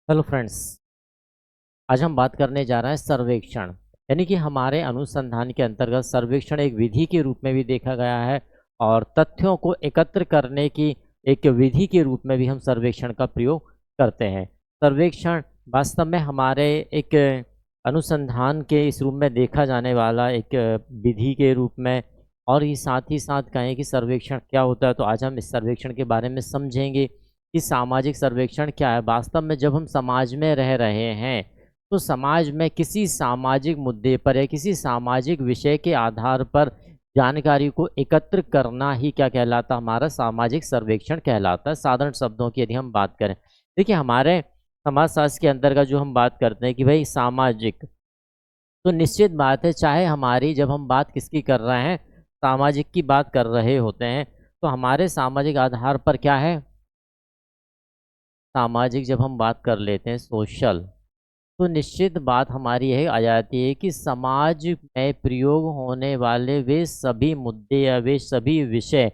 Hello friends. आज हम बात करने जा रहे हैं सर्वेक्षण। यानी कि हमारे अनुसंधान के अंतर्गत सर्वेक्षण एक विधि के रूप में भी देखा गया है और तथ्यों को एकत्र करने की एक विधि के रूप में भी हम सर्वेक्षण का प्रयोग करते हैं। सर्वेक्षण वास्तव में हमारे एक अनुसंधान के इस रूप में देखा जाने वाला एक विधि के रूप में और ही साथ कहें कि सर्वेक्षण क्या होता है। तो आज हम इस सर्वेक्षण के बारे में समझेंगे कि सामाजिक सर्वेक्षण क्या है। वास्तव में जब हम समाज में रह रहे हैं तो समाज में किसी सामाजिक मुद्दे पर या किसी सामाजिक विषय के आधार पर जानकारी को एकत्र करना ही क्या कहलाता है, हमारा सामाजिक सर्वेक्षण कहलाता है। साधारण शब्दों की यदि हम बात करें, देखिए हमारे समाजशास्त्र के अंतर्गत जो हम बात करते हैं कि भाई सामाजिक, तो निश्चित बात है चाहे हमारी जब हम बात किसकी कर रहे हैं, सामाजिक की बात कर रहे होते हैं, तो हमारे सामाजिक आधार पर क्या है, सामाजिक जब हम बात कर लेते हैं सोशल, तो निश्चित बात हमारी यही आ जाती है कि समाज में प्रयोग होने वाले वे सभी मुद्दे या वे सभी विषय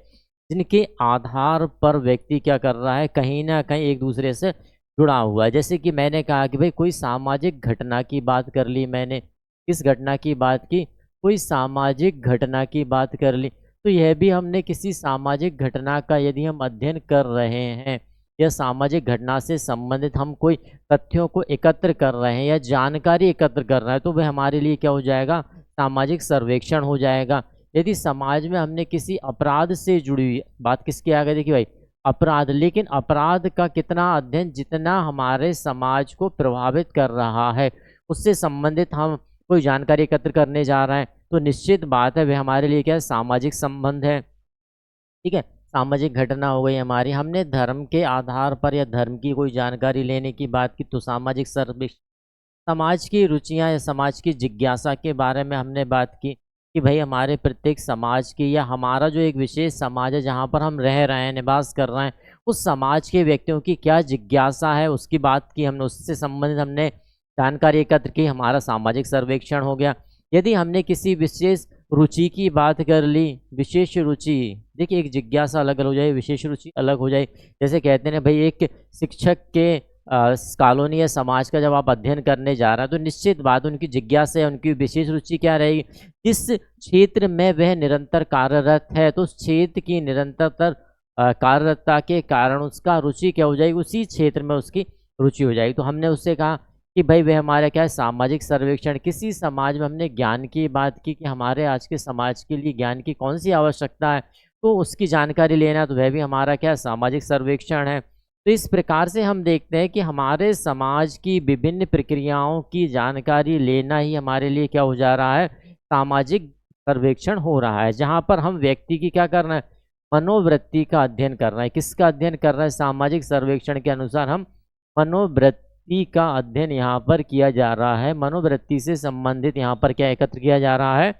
जिनके आधार पर व्यक्ति क्या कर रहा है, कहीं ना कहीं एक दूसरे से जुड़ा हुआ है। जैसे कि मैंने कहा कि भाई कोई सामाजिक घटना की बात कर ली, मैंने किस घटना की बात की, कोई सामाजिक घटना की बात कर ली, तो यह भी हमने किसी सामाजिक घटना का यदि हम अध्ययन कर रहे हैं या सामाजिक घटना से संबंधित हम कोई तथ्यों को एकत्र कर रहे हैं या जानकारी एकत्र कर रहे हैं, तो वह हमारे लिए क्या हो जाएगा, सामाजिक सर्वेक्षण हो जाएगा। यदि समाज में हमने किसी अपराध से जुड़ी हुई बात किसकी आ गई, देखिए भाई अपराध, लेकिन अपराध का कितना अध्ययन, जितना हमारे समाज को प्रभावित कर रहा है उससे संबंधित हम कोई जानकारी एकत्र करने जा रहे हैं, तो निश्चित बात है वह हमारे लिए क्या है, सामाजिक संबंध है। ठीक है, सामाजिक घटना हो गई हमारी, हमने धर्म के आधार पर या धर्म की कोई जानकारी लेने की बात की तो सामाजिक सर्वेक्षण। समाज की रुचियां या समाज की जिज्ञासा के बारे में हमने बात की कि भाई हमारे प्रत्येक समाज की या हमारा जो एक विशेष समाज है जहाँ पर हम रह रहे हैं, निवास कर रहे हैं, उस समाज के व्यक्तियों की क्या जिज्ञासा है उसकी बात की हमने, उससे संबंधित हमने जानकारी एकत्र की, हमारा सामाजिक सर्वेक्षण हो गया। यदि हमने किसी विशेष रुचि की बात कर ली, विशेष रुचि, देखिए एक जिज्ञासा अलग हो जाए, विशेष रुचि अलग हो जाए। जैसे कहते हैं ना भाई, एक शिक्षक के कॉलोनी या समाज का जब आप अध्ययन करने जा रहे हैं तो निश्चित बात उनकी जिज्ञासा है, उनकी विशेष रुचि क्या रहेगी, जिस क्षेत्र में वह निरंतर कार्यरत है तो उस क्षेत्र की निरंतर कार्यरतता के कारण उसका रुचि क्या हो जाएगी, उसी क्षेत्र में उसकी रुचि हो जाएगी। तो हमने उससे कहा कि भाई वह हमारा क्या है, सामाजिक सर्वेक्षण। किसी समाज में हमने ज्ञान की बात की कि हमारे आज के समाज के लिए ज्ञान की कौन सी आवश्यकता है, तो उसकी जानकारी लेना, तो वह भी हमारा क्या है, सामाजिक सर्वेक्षण है। तो इस प्रकार से हम देखते हैं कि हमारे समाज की विभिन्न प्रक्रियाओं की जानकारी लेना ही हमारे लिए क्या हो जा रहा है, सामाजिक सर्वेक्षण हो रहा है, जहाँ पर हम व्यक्ति की क्या कर रहे हैं, मनोवृत्ति का अध्ययन कर रहे हैं। किसका अध्ययन कर रहे हैं, सामाजिक सर्वेक्षण के अनुसार हम मनोवृत्ति का अध्ययन यहाँ पर किया जा रहा है। मनोवृत्ति से संबंधित यहाँ पर क्या एकत्र किया जा रहा है,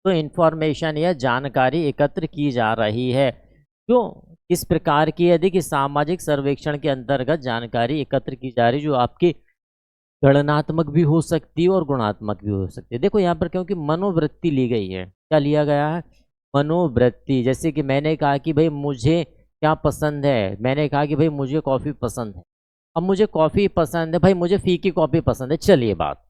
तो इंफॉर्मेशन या जानकारी एकत्र की जा रही है। जो इस प्रकार की, यदि कि सामाजिक सर्वेक्षण के अंतर्गत जानकारी एकत्र की जा रही, जो आपकी गणनात्मक भी हो सकती है और गुणात्मक भी हो सकती है। देखो यहाँ पर क्योंकि मनोवृत्ति ली गई है, क्या लिया गया है, मनोवृत्ति। जैसे कि मैंने कहा कि भाई मुझे क्या पसंद है, मैंने कहा कि भाई मुझे कॉफ़ी पसंद है। अब मुझे कॉफ़ी पसंद है, भाई मुझे फीकी कॉफ़ी पसंद है, चलिए बात,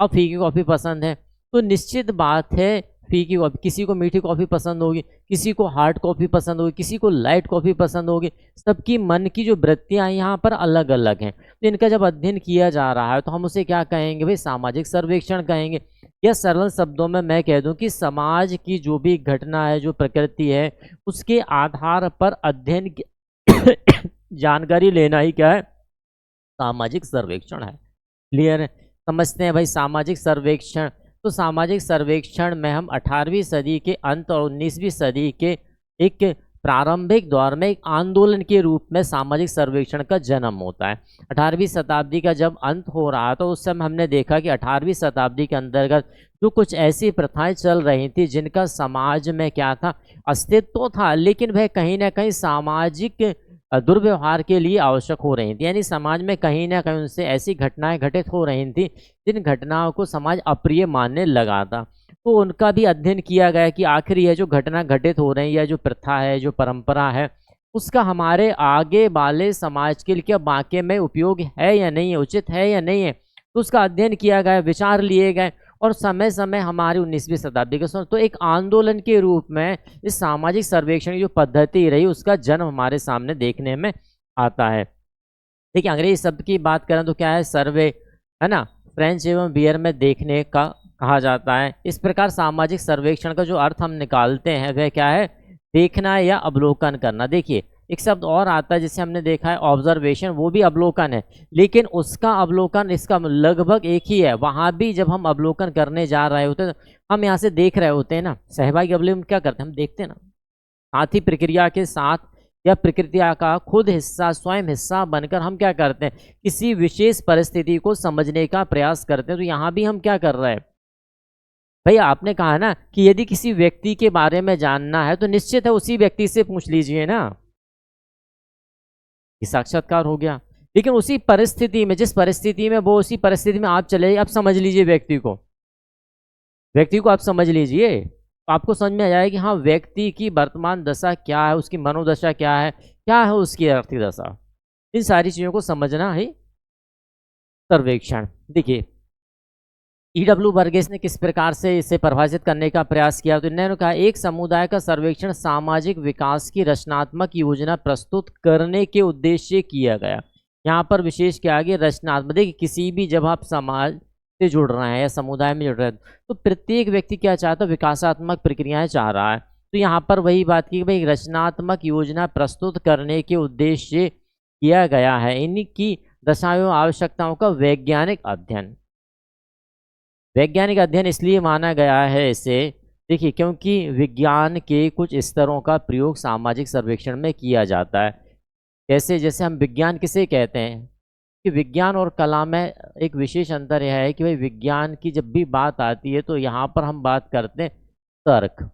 अब फीकी कॉफ़ी पसंद है तो निश्चित बात है फीकी कॉफ़ी, किसी को मीठी कॉफ़ी पसंद होगी, किसी को हार्ड कॉफ़ी पसंद होगी, किसी को लाइट कॉफ़ी पसंद होगी। सबकी मन की जो वृत्तियाँ यहाँ पर अलग अलग हैं, तो इनका जब अध्ययन किया जा रहा है तो हम उसे क्या कहेंगे भाई, सामाजिक सर्वेक्षण कहेंगे। या सरल शब्दों में मैं कह दूं कि समाज की जो भी घटना है, जो प्रकृति है, उसके आधार पर अध्ययन की जानकारी लेना ही क्या है, सामाजिक सर्वेक्षण है। क्लियर है, समझते हैं भाई सामाजिक सर्वेक्षण। तो सामाजिक सर्वेक्षण में हम 18वीं सदी के अंत और 19वीं सदी के एक प्रारंभिक दौर में एक आंदोलन के रूप में सामाजिक सर्वेक्षण का जन्म होता है। 18वीं शताब्दी का जब अंत हो रहा था उस समय हमने देखा कि 18वीं शताब्दी के अंतर्गत जो कुछ ऐसी प्रथाएं चल रही थी जिनका समाज में क्या था, अस्तित्व था, लेकिन वह कहीं ना कहीं सामाजिक दुर्व्यवहार के लिए आवश्यक हो रही थी। यानी समाज में कहीं ना कहीं उनसे ऐसी घटनाएं घटित हो रही थी जिन घटनाओं को समाज अप्रिय मानने लगा था। तो उनका भी अध्ययन किया गया कि आखिर यह जो घटना घटित हो रही है, या जो प्रथा है, जो परंपरा है, उसका हमारे आगे वाले समाज के लिए क्या वाकई में उपयोग है या नहीं है, उचित है या नहीं है, तो उसका अध्ययन किया गया, विचार लिए गए और समय समय हमारी 19वीं शताब्दी के तो एक आंदोलन के रूप में इस सामाजिक सर्वेक्षण की जो पद्धति रही उसका जन्म हमारे सामने देखने में आता है। देखिए अंग्रेजी शब्द की बात करें तो क्या है, सर्वे, है ना, फ्रेंच एवं बियर में देखने का कहा जाता है। इस प्रकार सामाजिक सर्वेक्षण का जो अर्थ हम निकालते हैं वह क्या है, देखना या अवलोकन करना। देखिए एक शब्द और आता है जिसे हमने देखा है ऑब्जर्वेशन, वो भी अवलोकन है, लेकिन उसका अवलोकन इसका लगभग एक ही है। वहाँ भी जब हम अवलोकन करने जा रहे होते हैं हम यहाँ से देख रहे होते हैं ना, सहभागी अवलोकन क्या करते हैं, हम देखते हैं ना, साथ ही प्रक्रिया के साथ या प्रक्रिया का खुद हिस्सा, स्वयं हिस्सा बनकर हम क्या करते हैं, किसी विशेष परिस्थिति को समझने का प्रयास करते हैं। तो यहाँ भी हम क्या कर रहे हैं, भैया आपने कहा ना कि यदि किसी व्यक्ति के बारे में जानना है तो निश्चित है उसी व्यक्ति से पूछ लीजिए ना, ये साक्षात्कार हो गया। लेकिन उसी परिस्थिति में, जिस परिस्थिति में वो, उसी परिस्थिति में आप चले, अब समझ लीजिए व्यक्ति को आप समझ लीजिए, तो आपको समझ में आ जाए कि हाँ व्यक्ति की वर्तमान दशा क्या है, उसकी मनोदशा क्या है उसकी आर्थिक दशा, इन सारी चीजों को समझना है सर्वेक्षण। देखिए E.W. वर्गीस ने किस प्रकार से इसे परिभाषित करने का प्रयास किया, तो इन्होंने कहा एक समुदाय का सर्वेक्षण सामाजिक विकास की रचनात्मक योजना प्रस्तुत करने के उद्देश्य किया गया। यहाँ पर विशेष क्या आगे रचनात्मक, देखिए किसी भी जब आप समाज से जुड़ रहे हैं या समुदाय में जुड़ रहे हैं तो प्रत्येक व्यक्ति क्या चाहता है, विकासात्मक प्रक्रियाएं चाह रहा है। तो यहाँ पर वही बात की भाई रचनात्मक योजना प्रस्तुत करने के उद्देश्य किया गया है। इनकी दशाओं आवश्यकताओं का वैज्ञानिक अध्ययन, वैज्ञानिक अध्ययन इसलिए माना गया है इसे, देखिए क्योंकि विज्ञान के कुछ स्तरों का प्रयोग सामाजिक सर्वेक्षण में किया जाता है। कैसे, जैसे हम विज्ञान किसे कहते हैं कि विज्ञान और कला में एक विशेष अंतर यह है कि भाई विज्ञान की जब भी बात आती है तो यहाँ पर हम बात करते हैं तर्क,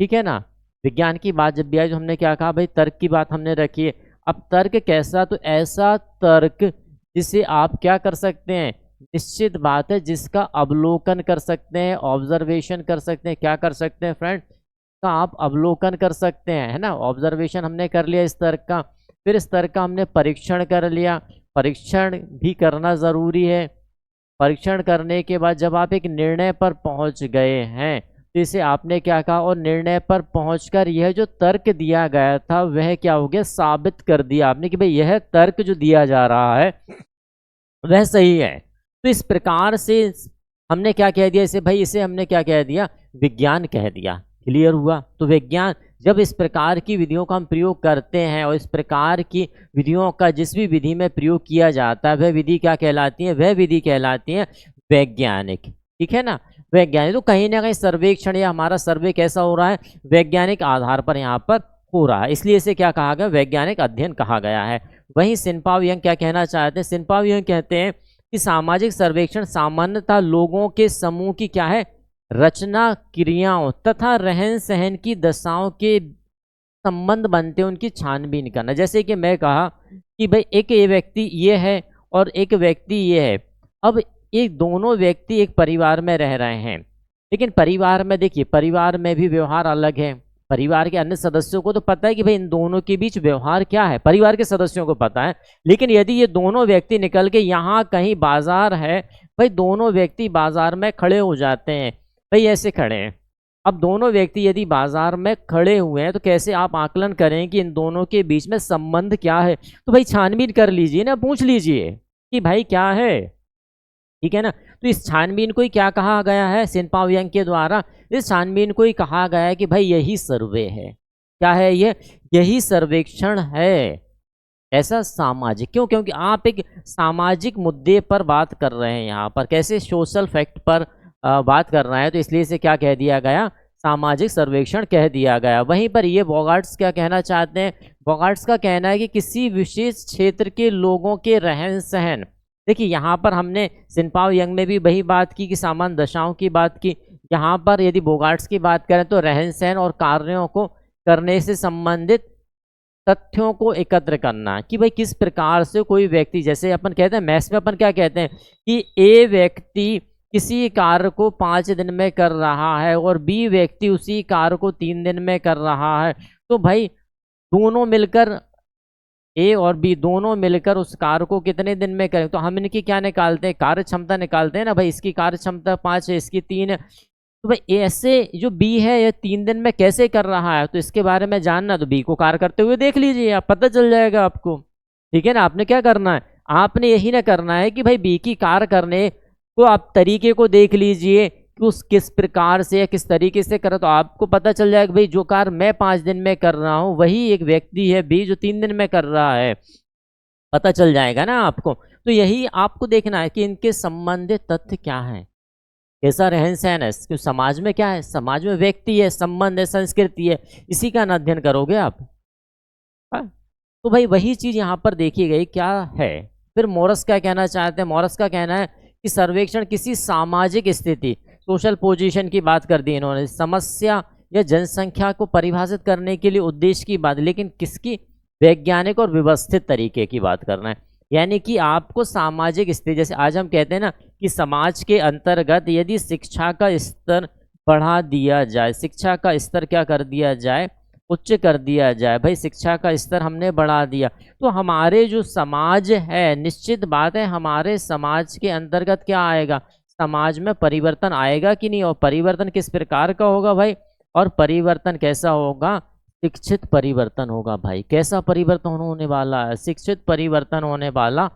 ठीक है ना। विज्ञान की बात जब भी आई तो हमने क्या कहा भाई तर्क की बात हमने रखी है। अब तर्क कैसा, तो ऐसा तर्क जिसे आप क्या कर सकते हैं, निश्चित बात है जिसका अवलोकन कर सकते हैं, ऑब्जर्वेशन कर सकते हैं, क्या कर सकते हैं फ्रेंड, का आप अवलोकन कर सकते हैं, है ना। ऑब्जर्वेशन हमने कर लिया इस तर्क का, फिर इस तर्क का हमने परीक्षण कर लिया, परीक्षण भी करना ज़रूरी है। परीक्षण करने के बाद जब आप एक निर्णय पर पहुंच गए हैं तो इसे आपने क्या कहा, और निर्णय पर पहुंचकर यह जो तर्क दिया गया था वह क्या हो गया, साबित कर दिया आपने कि भाई यह तर्क जो दिया जा रहा है वह सही है। तो इस प्रकार से हमने क्या कह दिया इसे, भाई इसे हमने क्या कह दिया, विज्ञान कह दिया। क्लियर हुआ। तो विज्ञान जब इस प्रकार की विधियों का हम प्रयोग करते हैं और इस प्रकार की विधियों का जिस भी विधि में प्रयोग किया जाता है वह विधि क्या कहलाती है, वह विधि कहलाती है वैज्ञानिक, ठीक है ना। वैज्ञानिक, तो कहीं ना कहीं सर्वेक्षण या हमारा सर्वे कैसा हो रहा है, वैज्ञानिक आधार पर यहाँ पर हो रहा है, इसलिए इसे क्या कहा गया, वैज्ञानिक अध्ययन कहा गया है। वहीं सिनपाव यंग क्या कहना चाहते हैं, सिनपाव यंग कहते हैं कि सामाजिक सर्वेक्षण सामान्यतः लोगों के समूह की क्या है, रचना, क्रियाओं तथा रहन सहन की दशाओं के संबंध बनते हैं उनकी छानबीन करना। जैसे कि मैं कहा कि भाई एक ये व्यक्ति ये है और एक व्यक्ति ये है, अब ये दोनों व्यक्ति एक परिवार में रह रहे हैं, लेकिन परिवार में देखिए परिवार में भी व्यवहार अलग है। परिवार के अन्य सदस्यों को तो पता है कि भाई इन दोनों के बीच व्यवहार क्या है, परिवार के सदस्यों को पता है, लेकिन यदि ये दोनों व्यक्ति निकल के यहाँ कहीं बाजार है, भाई दोनों व्यक्ति बाजार में खड़े हो जाते हैं, भाई ऐसे खड़े हैं, अब दोनों व्यक्ति यदि बाजार में खड़े हुए हैं तो कैसे आप आकलन करें कि इन दोनों के बीच में संबंध क्या है, तो भाई छानबीन कर लीजिए ना, पूछ लीजिए कि भाई क्या है, ठीक है ना। तो इस छानबीन को ही क्या कहा गया है, सिनपाव यंग के द्वारा इस छानबीन को ही कहा गया है कि भाई यही सर्वे है, क्या है ये, यही सर्वेक्षण है। ऐसा सामाजिक क्यों, क्योंकि आप एक सामाजिक मुद्दे पर बात कर रहे हैं, यहाँ पर कैसे सोशल फैक्ट पर बात कर रहे हैं, तो इसलिए इसे क्या कह दिया गया, सामाजिक सर्वेक्षण कह दिया गया। वहीं पर ये बॉगार्ट्स क्या कहना चाहते हैं, बॉगार्ट्स का कहना है कि किसी विशेष क्षेत्र के लोगों के रहन सहन, देखिए यहाँ पर हमने सिनपाव यंग में भी वही बात की कि सामान्य दशाओं की बात की, यहाँ पर यदि बॉगार्ट्स की बात करें तो रहन सहन और कार्यों को करने से संबंधित तथ्यों को एकत्र करना, कि भाई किस प्रकार से कोई व्यक्ति, जैसे अपन कहते हैं मैथ्स में अपन क्या कहते हैं कि ए व्यक्ति किसी कार्य को 5 दिन में कर रहा है और बी व्यक्ति उसी कार्य को 3 दिन में कर रहा है, तो भाई दोनों मिलकर ए और बी दोनों मिलकर उस कार्य को कितने दिन में करें, तो हम इनकी क्या निकालते हैं, कार्य क्षमता निकालते हैं ना भाई। इसकी कार्य क्षमता 5 है, इसकी 3 है, तो भाई ऐसे जो बी है ये 3 दिन में कैसे कर रहा है, तो इसके बारे में जानना तो बी को कार्य करते हुए देख लीजिए, आप पता चल जाएगा आपको। ठीक है ना, आपने क्या करना है, आपने यही ना करना है कि भाई बी की कार्य करने को आप तरीके को देख लीजिए कि उस किस प्रकार से या किस तरीके से करा, तो आपको पता चल जाएगा भाई जो कार्य मैं 5 दिन में कर रहा हूँ वही एक व्यक्ति है बी जो 3 दिन में कर रहा है, पता चल जाएगा ना आपको। तो यही आपको देखना है कि इनके संबंधित तथ्य क्या है, कैसा रहन सहन है, क्योंकि समाज में क्या है, समाज में व्यक्ति है, संबंध है, संस्कृति है, इसी का ना अध्ययन करोगे आप। हाँ? तो भाई वही चीज यहाँ पर देखी गई क्या है। फिर मोरस क्या कहना चाहते हैं, मोरस का कहना है कि सर्वेक्षण किसी सामाजिक स्थिति सोशल पोजीशन की बात कर दी इन्होंने, समस्या या जनसंख्या को परिभाषित करने के लिए उद्देश्य की बात, लेकिन किसकी, वैज्ञानिक और व्यवस्थित तरीके की बात करना है। यानी कि आपको सामाजिक स्थिति, जैसे आज हम कहते हैं ना कि समाज के अंतर्गत यदि शिक्षा का स्तर बढ़ा दिया जाए, शिक्षा का स्तर क्या कर दिया जाए, उच्च कर दिया जाए, भाई शिक्षा का स्तर हमने बढ़ा दिया, तो हमारे जो समाज है, निश्चित बात है हमारे समाज के अंतर्गत क्या आएगा, समाज में परिवर्तन आएगा कि नहीं, और परिवर्तन किस प्रकार का होगा भाई, और परिवर्तन कैसा होगा, शिक्षित परिवर्तन होगा भाई। कैसा परिवर्तन होने वाला है, शिक्षित परिवर्तन होने वाला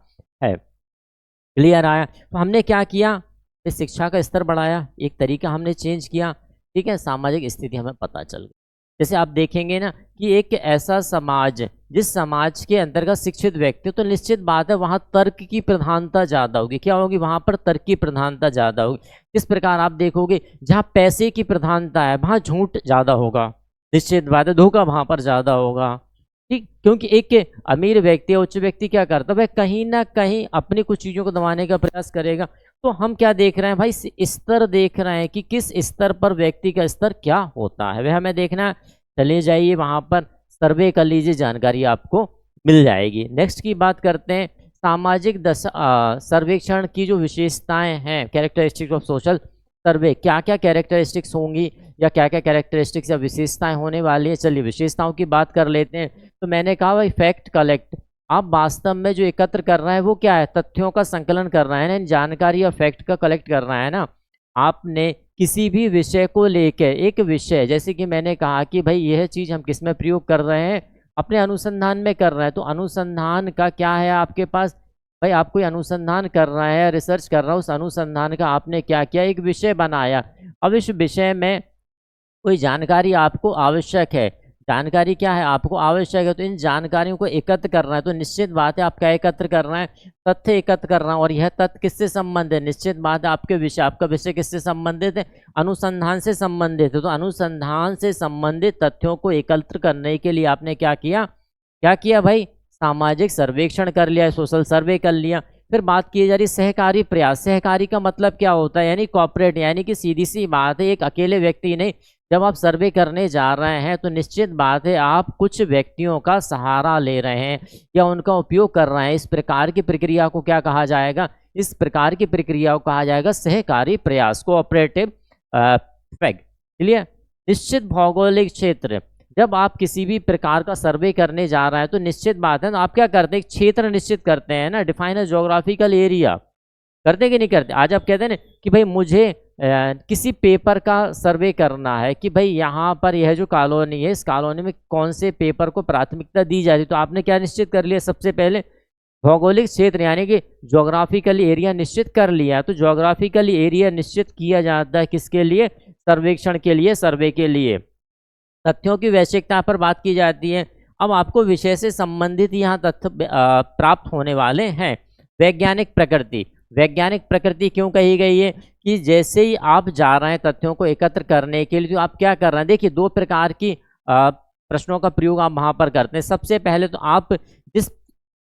है। क्लियर आया। तो हमने क्या किया, इस शिक्षा का स्तर बढ़ाया, एक तरीका हमने चेंज किया, ठीक है, सामाजिक स्थिति हमें पता चल गई। जैसे आप देखेंगे ना कि एक ऐसा समाज जिस समाज के अंतर्गत शिक्षित व्यक्ति, तो निश्चित बात है वहाँ तर्क की प्रधानता ज़्यादा होगी, क्या होगी, वहाँ पर तर्क की प्रधानता ज़्यादा होगी। इस प्रकार आप देखोगे जहाँ पैसे की प्रधानता है वहाँ झूठ ज़्यादा होगा, निश्चित बात है धोखा वहाँ पर ज़्यादा होगा, ठीक, क्योंकि एक अमीर व्यक्ति उच्च व्यक्ति क्या करता है, वह कहीं ना कहीं अपनी कुछ चीज़ों को दबाने का प्रयास करेगा। तो हम क्या देख रहे हैं भाई, स्तर देख रहे हैं कि किस स्तर पर व्यक्ति का स्तर क्या होता है, वह हमें देखना है। चले जाइए वहाँ पर सर्वे कर लीजिए, जानकारी आपको मिल जाएगी। नेक्स्ट की बात करते हैं, सामाजिक सर्वेक्षण की जो विशेषताएं हैं, कैरेक्टरिस्टिक्स ऑफ सोशल सर्वे, क्या क्या कैरेक्टरिस्टिक्स होंगी या क्या क्या कैरेक्टरिस्टिक्स या विशेषताएं होने वाली है। चलिए विशेषताओं की बात कर लेते हैं। तो मैंने कहा भाई फैक्ट कलेक्ट, आप वास्तव में जो एकत्र कर रहे हैं वो क्या है, तथ्यों का संकलन कर रहे हैं ना, जानकारी और फैक्ट का कलेक्ट कर रहे हैं ना। आपने किसी भी विषय को लेकर, एक विषय जैसे कि मैंने कहा कि भाई यह चीज़ हम किस में प्रयोग कर रहे हैं, अपने अनुसंधान में कर रहे हैं, तो अनुसंधान का क्या है आपके पास, भाई आप कोई अनुसंधान कर रहे हैं, रिसर्च कर रहा है, उस अनुसंधान का आपने क्या किया, एक विषय बनाया। अब इस विषय में कोई जानकारी आपको आवश्यक है, जानकारी क्या है आपको आवश्यक है, तो इन जानकारियों को एकत्र करना है। तो निश्चित बात है आप क्या एकत्र कर रहे हैं, तथ्य एकत्र कर रहे हैं, और यह तथ्य किससे संबंधित है, निश्चित बात है आपके विषय, आपका विषय किससे संबंधित है, अनुसंधान से संबंधित है। तो अनुसंधान से संबंधित तथ्यों को एकत्र करने के लिए आपने क्या किया, क्या किया भाई, सामाजिक सर्वेक्षण कर लिया, सोशल सर्वे कर लिया। फिर बात की जा रही सहकारी प्रयास, सहकारी का मतलब क्या होता है, यानी कॉर्पोरेट, यानी कि सीधी सी बात है एक अकेले व्यक्ति नहीं, जब आप सर्वे करने जा रहे हैं तो निश्चित बात है आप कुछ व्यक्तियों का सहारा ले रहे हैं या उनका उपयोग कर रहे हैं। इस प्रकार की प्रक्रिया को क्या कहा जाएगा, इस प्रकार की प्रक्रिया को कहा जाएगा सहकारी प्रयास, कोऑपरेटिव इफेक्ट। क्लियर। निश्चित भौगोलिक क्षेत्र, जब आप किसी भी प्रकार का सर्वे करने जा रहे हैं तो निश्चित बात है ना आप क्या करते हैं, क्षेत्र निश्चित करते हैं ना, डिफाइन ज्योग्राफिकल एरिया, करते कि नहीं करते। आज आप कहते हैं ना कि भाई मुझे किसी पेपर का सर्वे करना है कि भाई यहाँ पर यह जो कॉलोनी है इस कॉलोनी में कौन से पेपर को प्राथमिकता दी जाती है, तो आपने क्या निश्चित कर लिया, सबसे पहले भौगोलिक क्षेत्र यानी कि ज्योग्राफिकल एरिया निश्चित कर लिया। तो ज्योग्राफिकल एरिया निश्चित किया जाता है किसके लिए, सर्वेक्षण के लिए, सर्वे के लिए। तथ्यों की वैश्विकता पर बात की जाती है। अब आपको विषय से संबंधित यहाँ तथ्य प्राप्त होने वाले हैं। वैज्ञानिक प्रकृति, वैज्ञानिक प्रकृति क्यों कही गई है कि जैसे ही आप जा रहे हैं तथ्यों को एकत्र करने के लिए तो आप क्या कर रहे हैं, देखिए दो प्रकार की प्रश्नों का प्रयोग आप वहाँ पर करते हैं। सबसे पहले तो आप जिस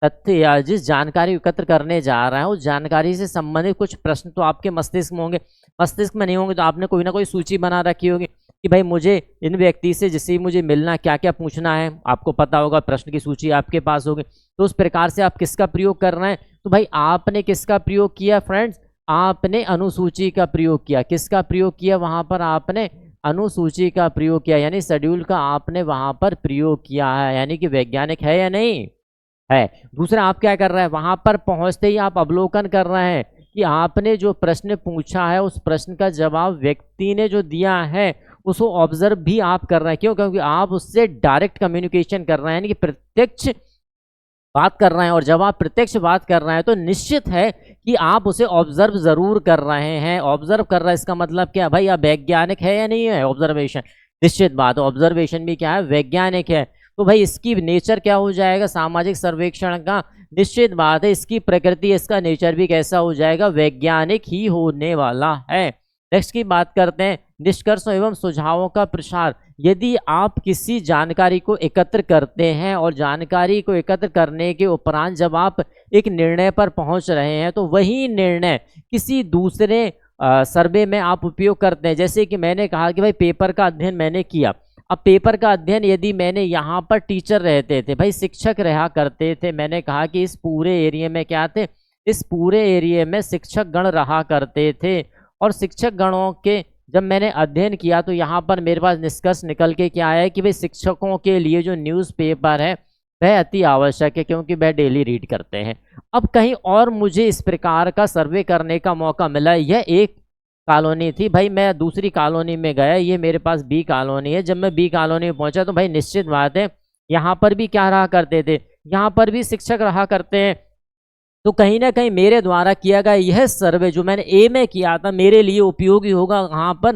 तथ्य या जिस जानकारी एकत्र करने जा रहे हैं उस जानकारी से संबंधित कुछ प्रश्न तो आपके मस्तिष्क में होंगे, मस्तिष्क में नहीं होंगे तो आपने कोई ना कोई सूची बना रखी होगी कि भाई मुझे इन व्यक्ति से जिससे मुझे मिलना क्या क्या पूछना है, आपको पता होगा, प्रश्न की सूची आपके पास होगी। तो उस प्रकार से आप किसका प्रयोग कर रहे हैं, तो भाई आपने किसका प्रयोग किया फ्रेंड्स, आपने अनुसूची का प्रयोग किया। किसका प्रयोग किया, वहाँ पर आपने अनुसूची का प्रयोग किया, यानी शेड्यूल का आपने वहां पर प्रयोग किया है, यानी कि वैज्ञानिक है या नहीं है। दूसरा, आप क्या कर रहे हैं, वहां पर पहुंचते ही आप अवलोकन कर रहे हैं कि आपने जो प्रश्न पूछा है उस प्रश्न का जवाब व्यक्ति ने जो दिया है उसको ऑब्जर्व भी आप कर रहे हैं। क्यों? क्योंकि आप उससे डायरेक्ट कम्युनिकेशन कर रहे हैं, यानी कि प्रत्यक्ष बात कर रहे हैं। और जब आप प्रत्यक्ष बात कर रहे हैं तो निश्चित है कि आप उसे ऑब्जर्व जरूर कर रहे हैं। ऑब्जर्व कर रहा है इसका मतलब क्या भाई, आप वैज्ञानिक है या नहीं है? ऑब्जर्वेशन, निश्चित बात है ऑब्जर्वेशन भी क्या है, वैज्ञानिक है। तो भाई इसकी नेचर क्या हो जाएगा सामाजिक सर्वेक्षण का, निश्चित बात है इसकी प्रकृति, इसका नेचर भी कैसा हो जाएगा, वैज्ञानिक ही होने वाला है। नेक्स्ट की बात करते हैं, निष्कर्षों एवं सुझावों का प्रसार। यदि आप किसी जानकारी को एकत्र करते हैं और जानकारी को एकत्र करने के उपरांत जब आप एक निर्णय पर पहुंच रहे हैं तो वही निर्णय किसी दूसरे सर्वे में आप उपयोग करते हैं। जैसे कि मैंने कहा कि भाई पेपर का अध्ययन मैंने किया। अब पेपर का अध्ययन यदि मैंने यहाँ पर टीचर रहते थे, भाई शिक्षक रहा करते थे, मैंने कहा कि इस पूरे एरिया में क्या थे, इस पूरे एरिया में शिक्षक गण रहा करते थे। और शिक्षक गणों के जब मैंने अध्ययन किया तो यहाँ पर मेरे पास निष्कर्ष निकल के क्या आया कि भाई शिक्षकों के लिए जो न्यूज़पेपर है वह अति आवश्यक है, क्योंकि वह डेली रीड करते हैं। अब कहीं और मुझे इस प्रकार का सर्वे करने का मौका मिला। यह एक कॉलोनी थी, भाई मैं दूसरी कॉलोनी में गया, ये मेरे पास बी कॉलोनी है। जब मैं बी कॉलोनी में पहुंचा तो भाई निश्चित बात है यहाँ पर भी क्या रहा करते थे, यहाँ पर भी शिक्षक रहा करते हैं। तो कहीं ना कहीं मेरे द्वारा किया गया यह सर्वे जो मैंने ए में किया था मेरे लिए उपयोगी होगा वहाँ पर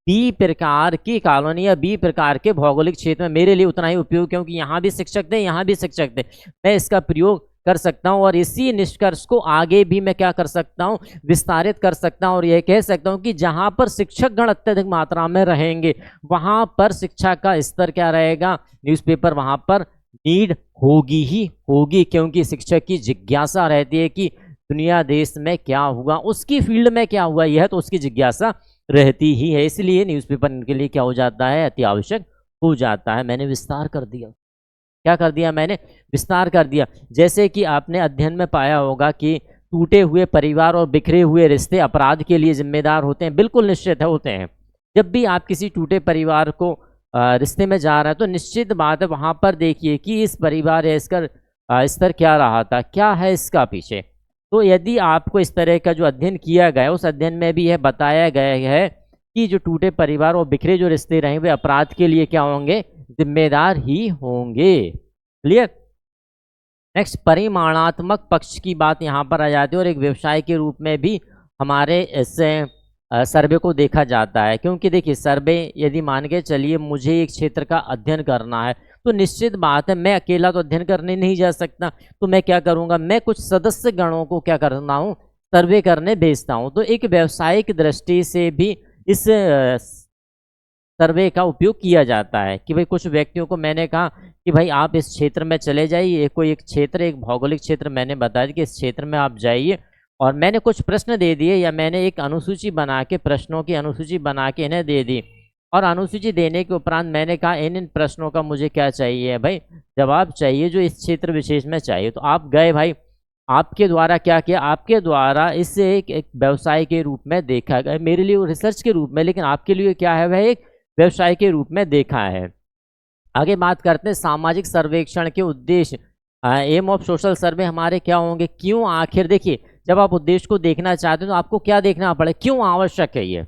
बी प्रकार की कॉलोनी या बी प्रकार के भौगोलिक क्षेत्र में मेरे लिए उतना ही उपयोग, क्योंकि यहाँ भी शिक्षक थे, यहाँ भी शिक्षक थे, मैं इसका प्रयोग कर सकता हूँ। और इसी निष्कर्ष को आगे भी मैं क्या कर सकता हूँ, विस्तारित कर सकता हूँ। और यह कह सकता हूँ कि जहाँ पर शिक्षक गण अत्यधिक मात्रा में रहेंगे वहाँ पर शिक्षा का स्तर क्या रहेगा, न्यूज़पेपर वहाँ पर नीड होगी ही होगी, क्योंकि शिक्षक की जिज्ञासा रहती है कि दुनिया देश में क्या हुआ, उसकी फील्ड में क्या हुआ, यह तो उसकी जिज्ञासा रहती ही है। इसलिए न्यूज़पेपर इनके लिए क्या हो जाता है, अति आवश्यक हो जाता है। मैंने विस्तार कर दिया, क्या कर दिया मैंने, विस्तार कर दिया। जैसे कि आपने अध्ययन में पाया होगा कि टूटे हुए परिवार और बिखरे हुए रिश्ते अपराध के लिए जिम्मेदार होते हैं, बिल्कुल निश्चित है होते हैं। जब भी आप किसी टूटे परिवार को रिश्ते में जा रहा है तो निश्चित बात है वहाँ पर देखिए कि इस परिवार या इसका स्तर क्या रहा था, क्या है इसका पीछे। तो यदि आपको इस तरह का जो अध्ययन किया गया उस अध्ययन में भी यह बताया गया है कि जो टूटे परिवार और बिखरे जो रिश्ते रहे वे अपराध के लिए क्या होंगे, जिम्मेदार ही होंगे। क्लियर। नेक्स्ट, परिमाणात्मक पक्ष की बात यहाँ पर आ जाती है और एक व्यवसाय के रूप में भी हमारे इससे सर्वे को देखा जाता है। क्योंकि देखिए सर्वे यदि मान के चलिए मुझे एक क्षेत्र का अध्ययन करना है तो निश्चित बात है मैं अकेला तो अध्ययन करने नहीं जा सकता, तो मैं क्या करूँगा, मैं कुछ सदस्य गणों को क्या करना हूँ, सर्वे करने भेजता हूँ। तो एक व्यावसायिक दृष्टि से भी इस सर्वे का उपयोग किया जाता है कि भाई कुछ व्यक्तियों को मैंने कहा कि भाई आप इस क्षेत्र में चले जाइए, कोई एक क्षेत्र, एक भौगोलिक क्षेत्र मैंने बताया कि इस क्षेत्र में आप जाइए, और मैंने कुछ प्रश्न दे दिए या मैंने एक अनुसूची बना के, प्रश्नों की अनुसूची बना के इन्हें दे दी। और अनुसूची देने के उपरांत मैंने कहा इन प्रश्नों का मुझे क्या चाहिए भाई, जवाब चाहिए जो इस क्षेत्र विशेष में चाहिए। तो आप गए भाई, आपके द्वारा क्या किया, आपके द्वारा इसे एक व्यवसाय के रूप में देखा गया, मेरे लिए रिसर्च के रूप में, लेकिन आपके लिए क्या है वह एक व्यवसाय के रूप में देखा है। आगे बात करते हैं सामाजिक सर्वेक्षण के उद्देश्य। एम ऑफ सोशल सर्वे हमारे क्या होंगे, क्यों आखिर। देखिए जब आप उद्देश्य को देखना चाहते हैं तो आपको क्या देखना पड़े, क्यों आवश्यक है, ये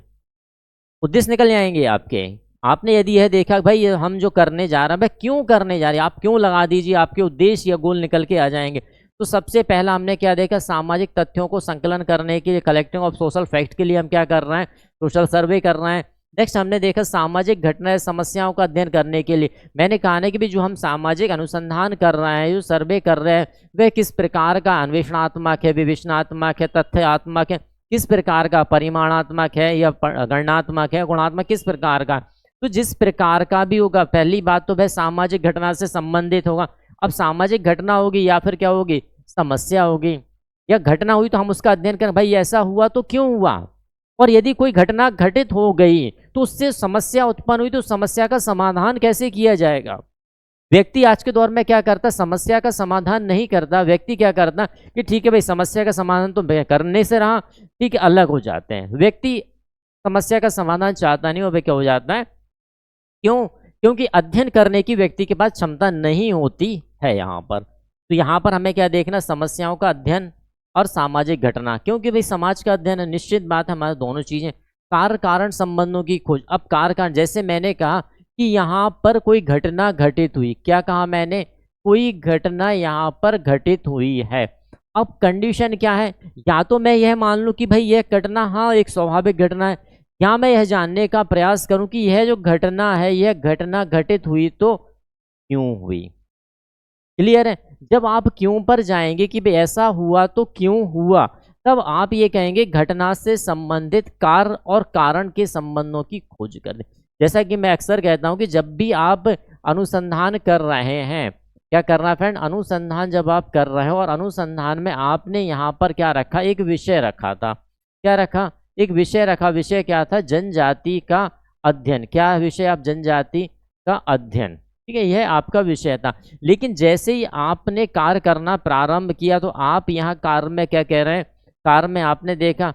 उद्देश्य निकल जाएंगे आपके। आपने यदि यह देखा भाई हम जो करने जा रहे हैं भाई क्यों करने जा रहे हैं, आप क्यों लगा दीजिए, आपके उद्देश्य या गोल निकल के आ जाएंगे। तो सबसे पहला हमने क्या देखा, सामाजिक तथ्यों को संकलन करने के लिए, कलेक्टिंग ऑफ सोशल फैक्ट के लिए हम क्या कर रहे हैं, सोशल सर्वे कर रहे हैं। नेक्स्ट हमने देखा सामाजिक घटनाएं समस्याओं का अध्ययन करने के लिए। मैंने कहा ना कि भी जो हम सामाजिक अनुसंधान कर रहे हैं, जो सर्वे कर रहे हैं, वह किस प्रकार का अन्वेषणात्मक है, विवेचनात्मक है, तथ्यात्मक है, किस प्रकार का, परिमाणात्मक है या गणनात्मक है, गुणात्मक, किस प्रकार का। तो जिस प्रकार का भी होगा, पहली बात तो वह सामाजिक घटना से संबंधित होगा। अब सामाजिक घटना होगी या फिर क्या होगी, समस्या होगी, या घटना हुई तो हम उसका अध्ययन करें भाई ऐसा हुआ तो क्यों हुआ। और यदि कोई घटना घटित हो गई तो उससे समस्या उत्पन्न हुई तो समस्या का समाधान कैसे किया जाएगा। व्यक्ति आज के दौर में क्या करता, समस्या का समाधान नहीं करता। व्यक्ति क्या करता कि ठीक है भाई समस्या का समाधान तो करने से रहा, ठीक है, अलग हो जाते हैं। व्यक्ति समस्या का समाधान चाहता नहीं, वो क्या हो जाता है, क्यों? क्योंकि अध्ययन करने की व्यक्ति के पास क्षमता नहीं होती है यहाँ पर। तो यहाँ पर हमें क्या देखना, समस्याओं का अध्ययन और सामाजिक घटना, क्योंकि भाई समाज का अध्ययन है, निश्चित बात है हमारे दोनों चीजें। कार्य कारण संबंधों की खोज, अब कार्य कारण जैसे मैंने कहा कि यहाँ पर कोई घटना घटित हुई, क्या कहा मैंने, कोई घटना यहाँ पर घटित हुई है। अब कंडीशन क्या है, या तो मैं यह मान लूं कि भाई यह घटना हाँ एक स्वाभाविक घटना है, या मैं यह जानने का प्रयास करूं कि यह जो घटना है यह घटना घटित हुई तो क्यों हुई। क्लियर है? जब आप क्यों पर जाएंगे कि भाई ऐसा हुआ तो क्यों हुआ, तब आप ये कहेंगे घटना से संबंधित कार्य और कारण के संबंधों की खोज करें। जैसा कि मैं अक्सर कहता हूं कि जब भी आप अनुसंधान कर रहे हैं, क्या करना है फ्रेंड, अनुसंधान जब आप कर रहे हो और अनुसंधान में आपने यहाँ पर क्या रखा, एक विषय रखा था, क्या रखा, एक विषय रखा। विषय क्या था, जनजाति का अध्ययन। क्या विषय, आप जनजाति का अध्ययन, ठीक है, यह आपका विषय था। लेकिन जैसे ही आपने कार्य करना प्रारंभ किया तो आप यहाँ कार्य में क्या कह रहे हैं, कार्य में आपने देखा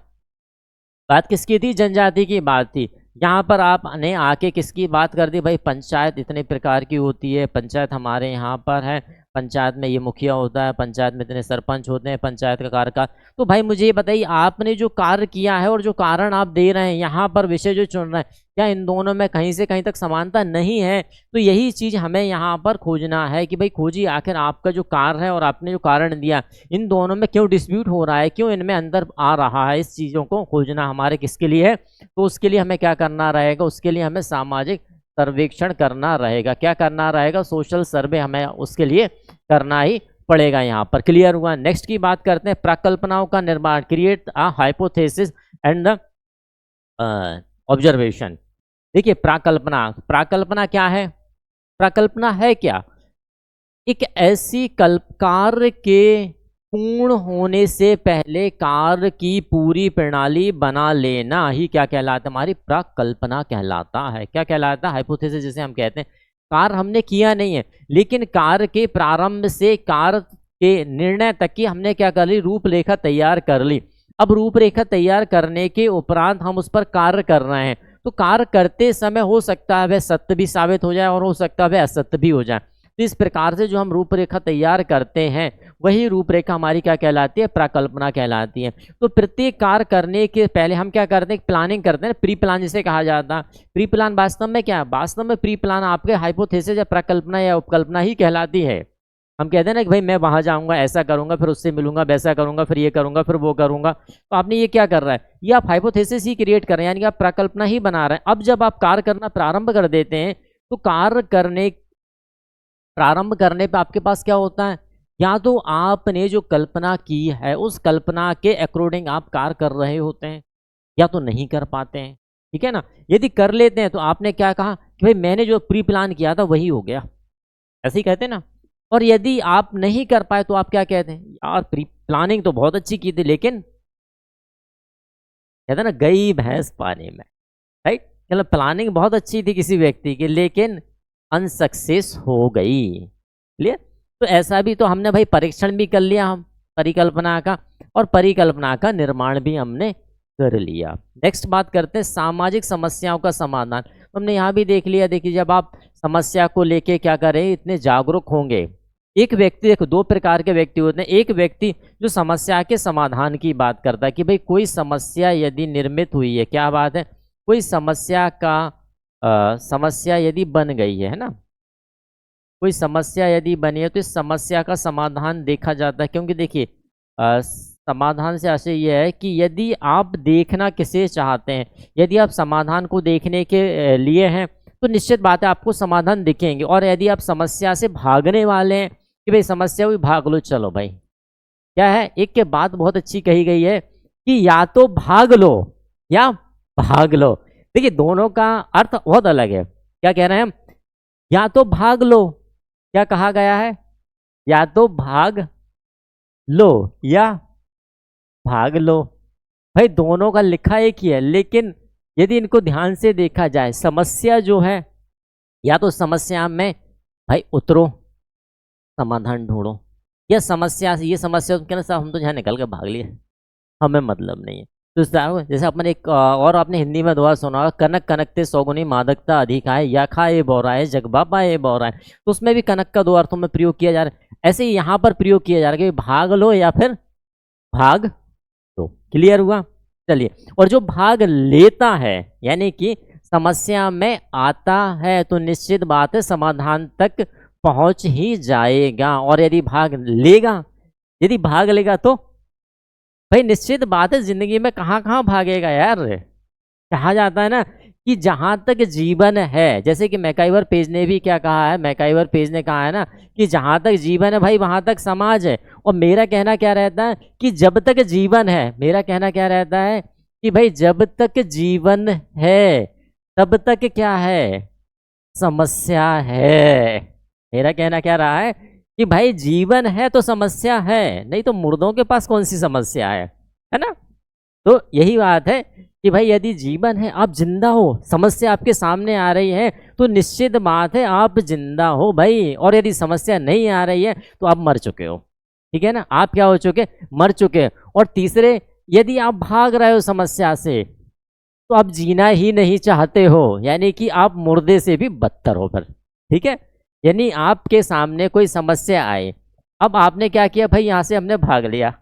बात किसकी थी, जनजाति की बात थी। यहाँ पर आपने आके किसकी बात कर दी, भाई पंचायत इतने प्रकार की होती है, पंचायत हमारे यहाँ पर है, पंचायत में ये मुखिया होता है, पंचायत में इतने सरपंच होते हैं, पंचायत का कार्यकाल। तो भाई मुझे ये बताइए, आपने जो कार्य किया है और जो कारण आप दे रहे हैं, यहाँ पर विषय जो चुन रहे हैं, क्या इन दोनों में कहीं से कहीं तक समानता नहीं है। तो यही चीज हमें यहाँ पर खोजना है कि भाई खोजिए आखिर आपका जो कार्य है और आपने जो कारण दिया, इन दोनों में क्यों डिस्प्यूट हो रहा है, क्यों इनमें अंदर आ रहा है। इस चीजों को खोजना हमारे किसके लिए है, तो उसके लिए हमें क्या करना रहेगा, उसके लिए हमें सामाजिक सर्वेक्षण करना रहेगा। क्या करना रहेगा, सोशल सर्वे हमें उसके लिए करना ही पड़ेगा। यहाँ पर क्लियर हुआ। नेक्स्ट की बात करते हैं, प्रकल्पनाओं का निर्माण, create a hypothesis and observation. देखिए प्राकल्पना, प्राकल्पना क्या है, प्राकल्पना है क्या, एक ऐसी कार्य के पूर्ण होने से पहले कार्य की पूरी प्रणाली बना लेना ही क्या कहलाता है, हमारी प्राकल्पना कहलाता है। क्या कहलाता है, हाइपोथेसिस जिसे हम कहते हैं। कार्य हमने किया नहीं है, लेकिन कार्य के प्रारंभ से कार्य के निर्णय तक की हमने क्या कर ली, रूपरेखा तैयार कर ली। अब रूपरेखा तैयार करने के उपरांत हम उस पर कार्य कर रहे हैं, तो कार्य करते समय हो सकता है वह सत्य भी साबित हो जाए और हो सकता है वह असत्य भी हो जाए। तो इस प्रकार से जो हम रूपरेखा तैयार करते हैं वही रूपरेखा हमारी क्या कहलाती है, प्राकल्पना कहलाती है। तो प्रत्येक कार्य करने के पहले हम क्या करते हैं, प्लानिंग करते हैं, प्री प्लान जिसे कहा जाता है। प्री प्लान वास्तव में क्या है, वास्तव में प्री प्लान आपके हाइपोथेसिस या प्राकल्पना या उपकल्पना ही कहलाती है। हम कहते हैं ना कि भाई मैं वहां जाऊंगा, ऐसा करूंगा, फिर उससे मिलूंगा, वैसा करूंगा, फिर ये करूंगा, फिर वो करूंगा। तो आपने ये क्या कर रहा है, ये आप हाइपोथेसिस ही क्रिएट कर रहे हैं, यानी कि आप प्राकल्पना ही बना रहे हैं। अब जब आप कार्य करना प्रारंभ कर देते हैं तो कार्य करने प्रारंभ करने पे आपके पास क्या होता है, या तो आपने जो कल्पना की है उस कल्पना के अकॉर्डिंग आप कार्य कर रहे होते हैं, या तो नहीं कर पाते हैं। ठीक है ना, यदि कर लेते हैं तो आपने क्या कहा कि भाई मैंने जो प्री प्लान किया था वही हो गया, ऐसे ही कहते हैं ना। और यदि आप नहीं कर पाए तो आप क्या कहते हैं, यार प्री प्लानिंग तो बहुत अच्छी की थी लेकिन, कहते हैं ना गई भैंस पानी में, राइट। मतलब प्लानिंग बहुत अच्छी थी किसी व्यक्ति की लेकिन अनसक्सेस हो गई। क्लियर। तो ऐसा भी तो हमने भाई परीक्षण भी कर लिया हम परिकल्पना का, और परिकल्पना का निर्माण भी हमने कर लिया। नेक्स्ट बात करते हैं सामाजिक समस्याओं का समाधान। हमने यहाँ भी देख लिया, देखिए जब आप समस्या को लेके क्या करें, इतने जागरूक होंगे। एक व्यक्ति, देखो दो प्रकार के व्यक्ति होते हैं। एक व्यक्ति जो समस्या के समाधान की बात करता है कि भाई कोई समस्या यदि निर्मित हुई है, क्या बात है, कोई समस्या का समस्या यदि बन गई है ना, कोई समस्या यदि बनी है तो इस समस्या का समाधान देखा जाता है। क्योंकि देखिए समाधान से आशय यह है कि यदि आप देखना किसे चाहते हैं, यदि आप समाधान को देखने के लिए हैं तो निश्चित बात है आपको समाधान दिखेंगे। और यदि आप समस्या से भागने वाले हैं कि भाई समस्या हुई भाग लो, चलो भाई क्या है, एक के बात बहुत अच्छी कही गई है कि या तो भाग लो या भाग लो। देखिए दोनों का अर्थ बहुत अलग है। क्या कह रहे हैं हम, या तो भाग लो, क्या कहा गया है, या तो भाग लो या भाग लो। भाई दोनों का लिखा एक ही है, लेकिन यदि इनको ध्यान से देखा जाए, समस्या जो है, या तो समस्या में भाई उतरो समाधान ढूंढो, या समस्या से ये समस्या कहना साहब हम तो यहाँ निकल के भाग लिए, हमें मतलब नहीं है। जैसे अपन एक और आपने हिंदी में दोहा सुना होगा, कनक कनकते सौगुनी मादकता अधिक है, या खाए बोरा है जगबाबा ये बोरा है। तो उसमें भी कनक का दो अर्थों में प्रयोग किया जा रहा है। ऐसे ही यहाँ पर प्रयोग किया जा रहा है कि भाग लो या फिर भाग दो। क्लियर हुआ? चलिए, और जो भाग लेता है यानी कि समस्या में आता है तो निश्चित बात है समाधान तक पहुंच ही जाएगा। और यदि भाग लेगा तो भाई निश्चित बात है जिंदगी में कहाँ कहाँ भागेगा यार। कहा जाता है ना कि जहां तक जीवन है, जैसे कि मैकाइवर पेज ने भी क्या कहा है, मैकाइवर पेज ने कहा है ना कि जहां तक जीवन है भाई वहां तक समाज है। और मेरा कहना क्या रहता है कि जब तक जीवन है, मेरा कहना क्या रहता है कि भाई जब तक जीवन है तब तक क्या है, समस्या है। मेरा कहना क्या रहा है कि भाई जीवन है तो समस्या है, नहीं तो मुर्दों के पास कौन सी समस्या है ना। तो यही बात है कि भाई यदि जीवन है, आप जिंदा हो, समस्या आपके सामने आ रही है तो निश्चित बात है आप जिंदा हो भाई। और यदि समस्या नहीं आ रही है तो आप मर चुके हो। ठीक है ना, आप क्या हो चुके, मर चुके। और तीसरे, यदि आप भाग रहे हो समस्या से तो आप जीना ही नहीं चाहते हो, यानी कि आप मुर्दे से भी बदतर हो फिर। ठीक है, यानी आपके सामने कोई समस्या आए, अब आपने क्या किया भाई, यहाँ से हमने भाग लिया,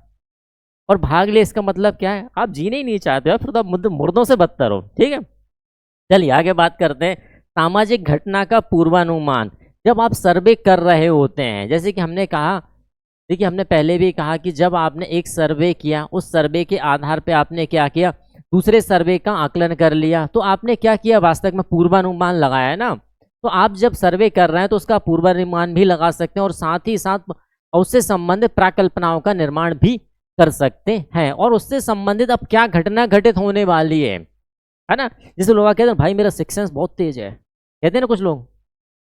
और भाग लिया इसका मतलब क्या है, आप जीने ही नहीं चाहते हो, फिर तो आप मुर्दों से बदतर हो। ठीक है, चलिए आगे बात करते हैं। सामाजिक घटना का पूर्वानुमान, जब आप सर्वे कर रहे होते हैं, जैसे कि हमने कहा, देखिए हमने पहले भी कहा कि जब आपने एक सर्वे किया, उस सर्वे के आधार पे आपने क्या किया, दूसरे सर्वे का आकलन कर लिया, तो आपने क्या किया, वास्तव में पूर्वानुमान लगाया है ना। तो आप जब सर्वे कर रहे हैं तो उसका पूर्वानुमान भी लगा सकते हैं, और साथ ही साथ उससे संबंधित प्राकल्पनाओं का निर्माण भी कर सकते हैं, और उससे संबंधित अब क्या घटना घटित होने वाली है ना। जैसे लोग कहते हैं भाई मेरा सिक्स सेंस बहुत तेज है, कहते हैं ना कुछ लोग,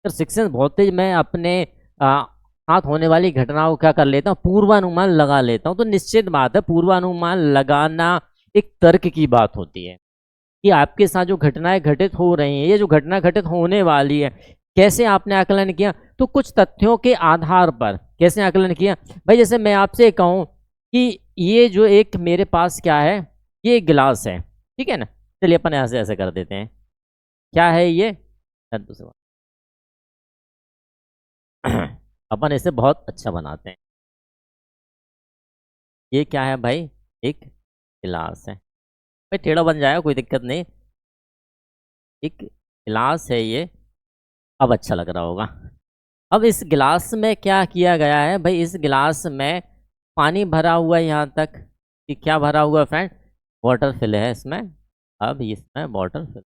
सर सिक्स सेंस बहुत तेज, मैं अपने साथ होने वाली घटनाओं क्या कर लेता हूँ, पूर्वानुमान लगा लेता हूँ। तो निश्चित बात है पूर्वानुमान लगाना एक तर्क की बात होती है कि आपके साथ जो घटनाएं घटित हो रही हैं, ये जो घटना घटित होने वाली है, कैसे आपने आकलन किया, तो कुछ तथ्यों के आधार पर कैसे आकलन किया। भाई जैसे मैं आपसे कहूँ कि ये जो एक मेरे पास क्या है, ये एक गिलास है, ठीक है ना, चलिए अपन ऐसे ऐसे कर देते हैं, क्या है ये, अपन इसे बहुत अच्छा बनाते हैं। ये क्या है भाई, एक गिलास है, भाई टेढ़ा बन जाएगा कोई दिक्कत नहीं, एक गिलास है ये, अब अच्छा लग रहा होगा। अब इस गिलास में क्या किया गया है भाई, इस गिलास में पानी भरा हुआ है यहाँ तक, कि क्या भरा हुआ है फ्रेंड, वाटर फिल है इसमें। अब इसमें वाटर फिल,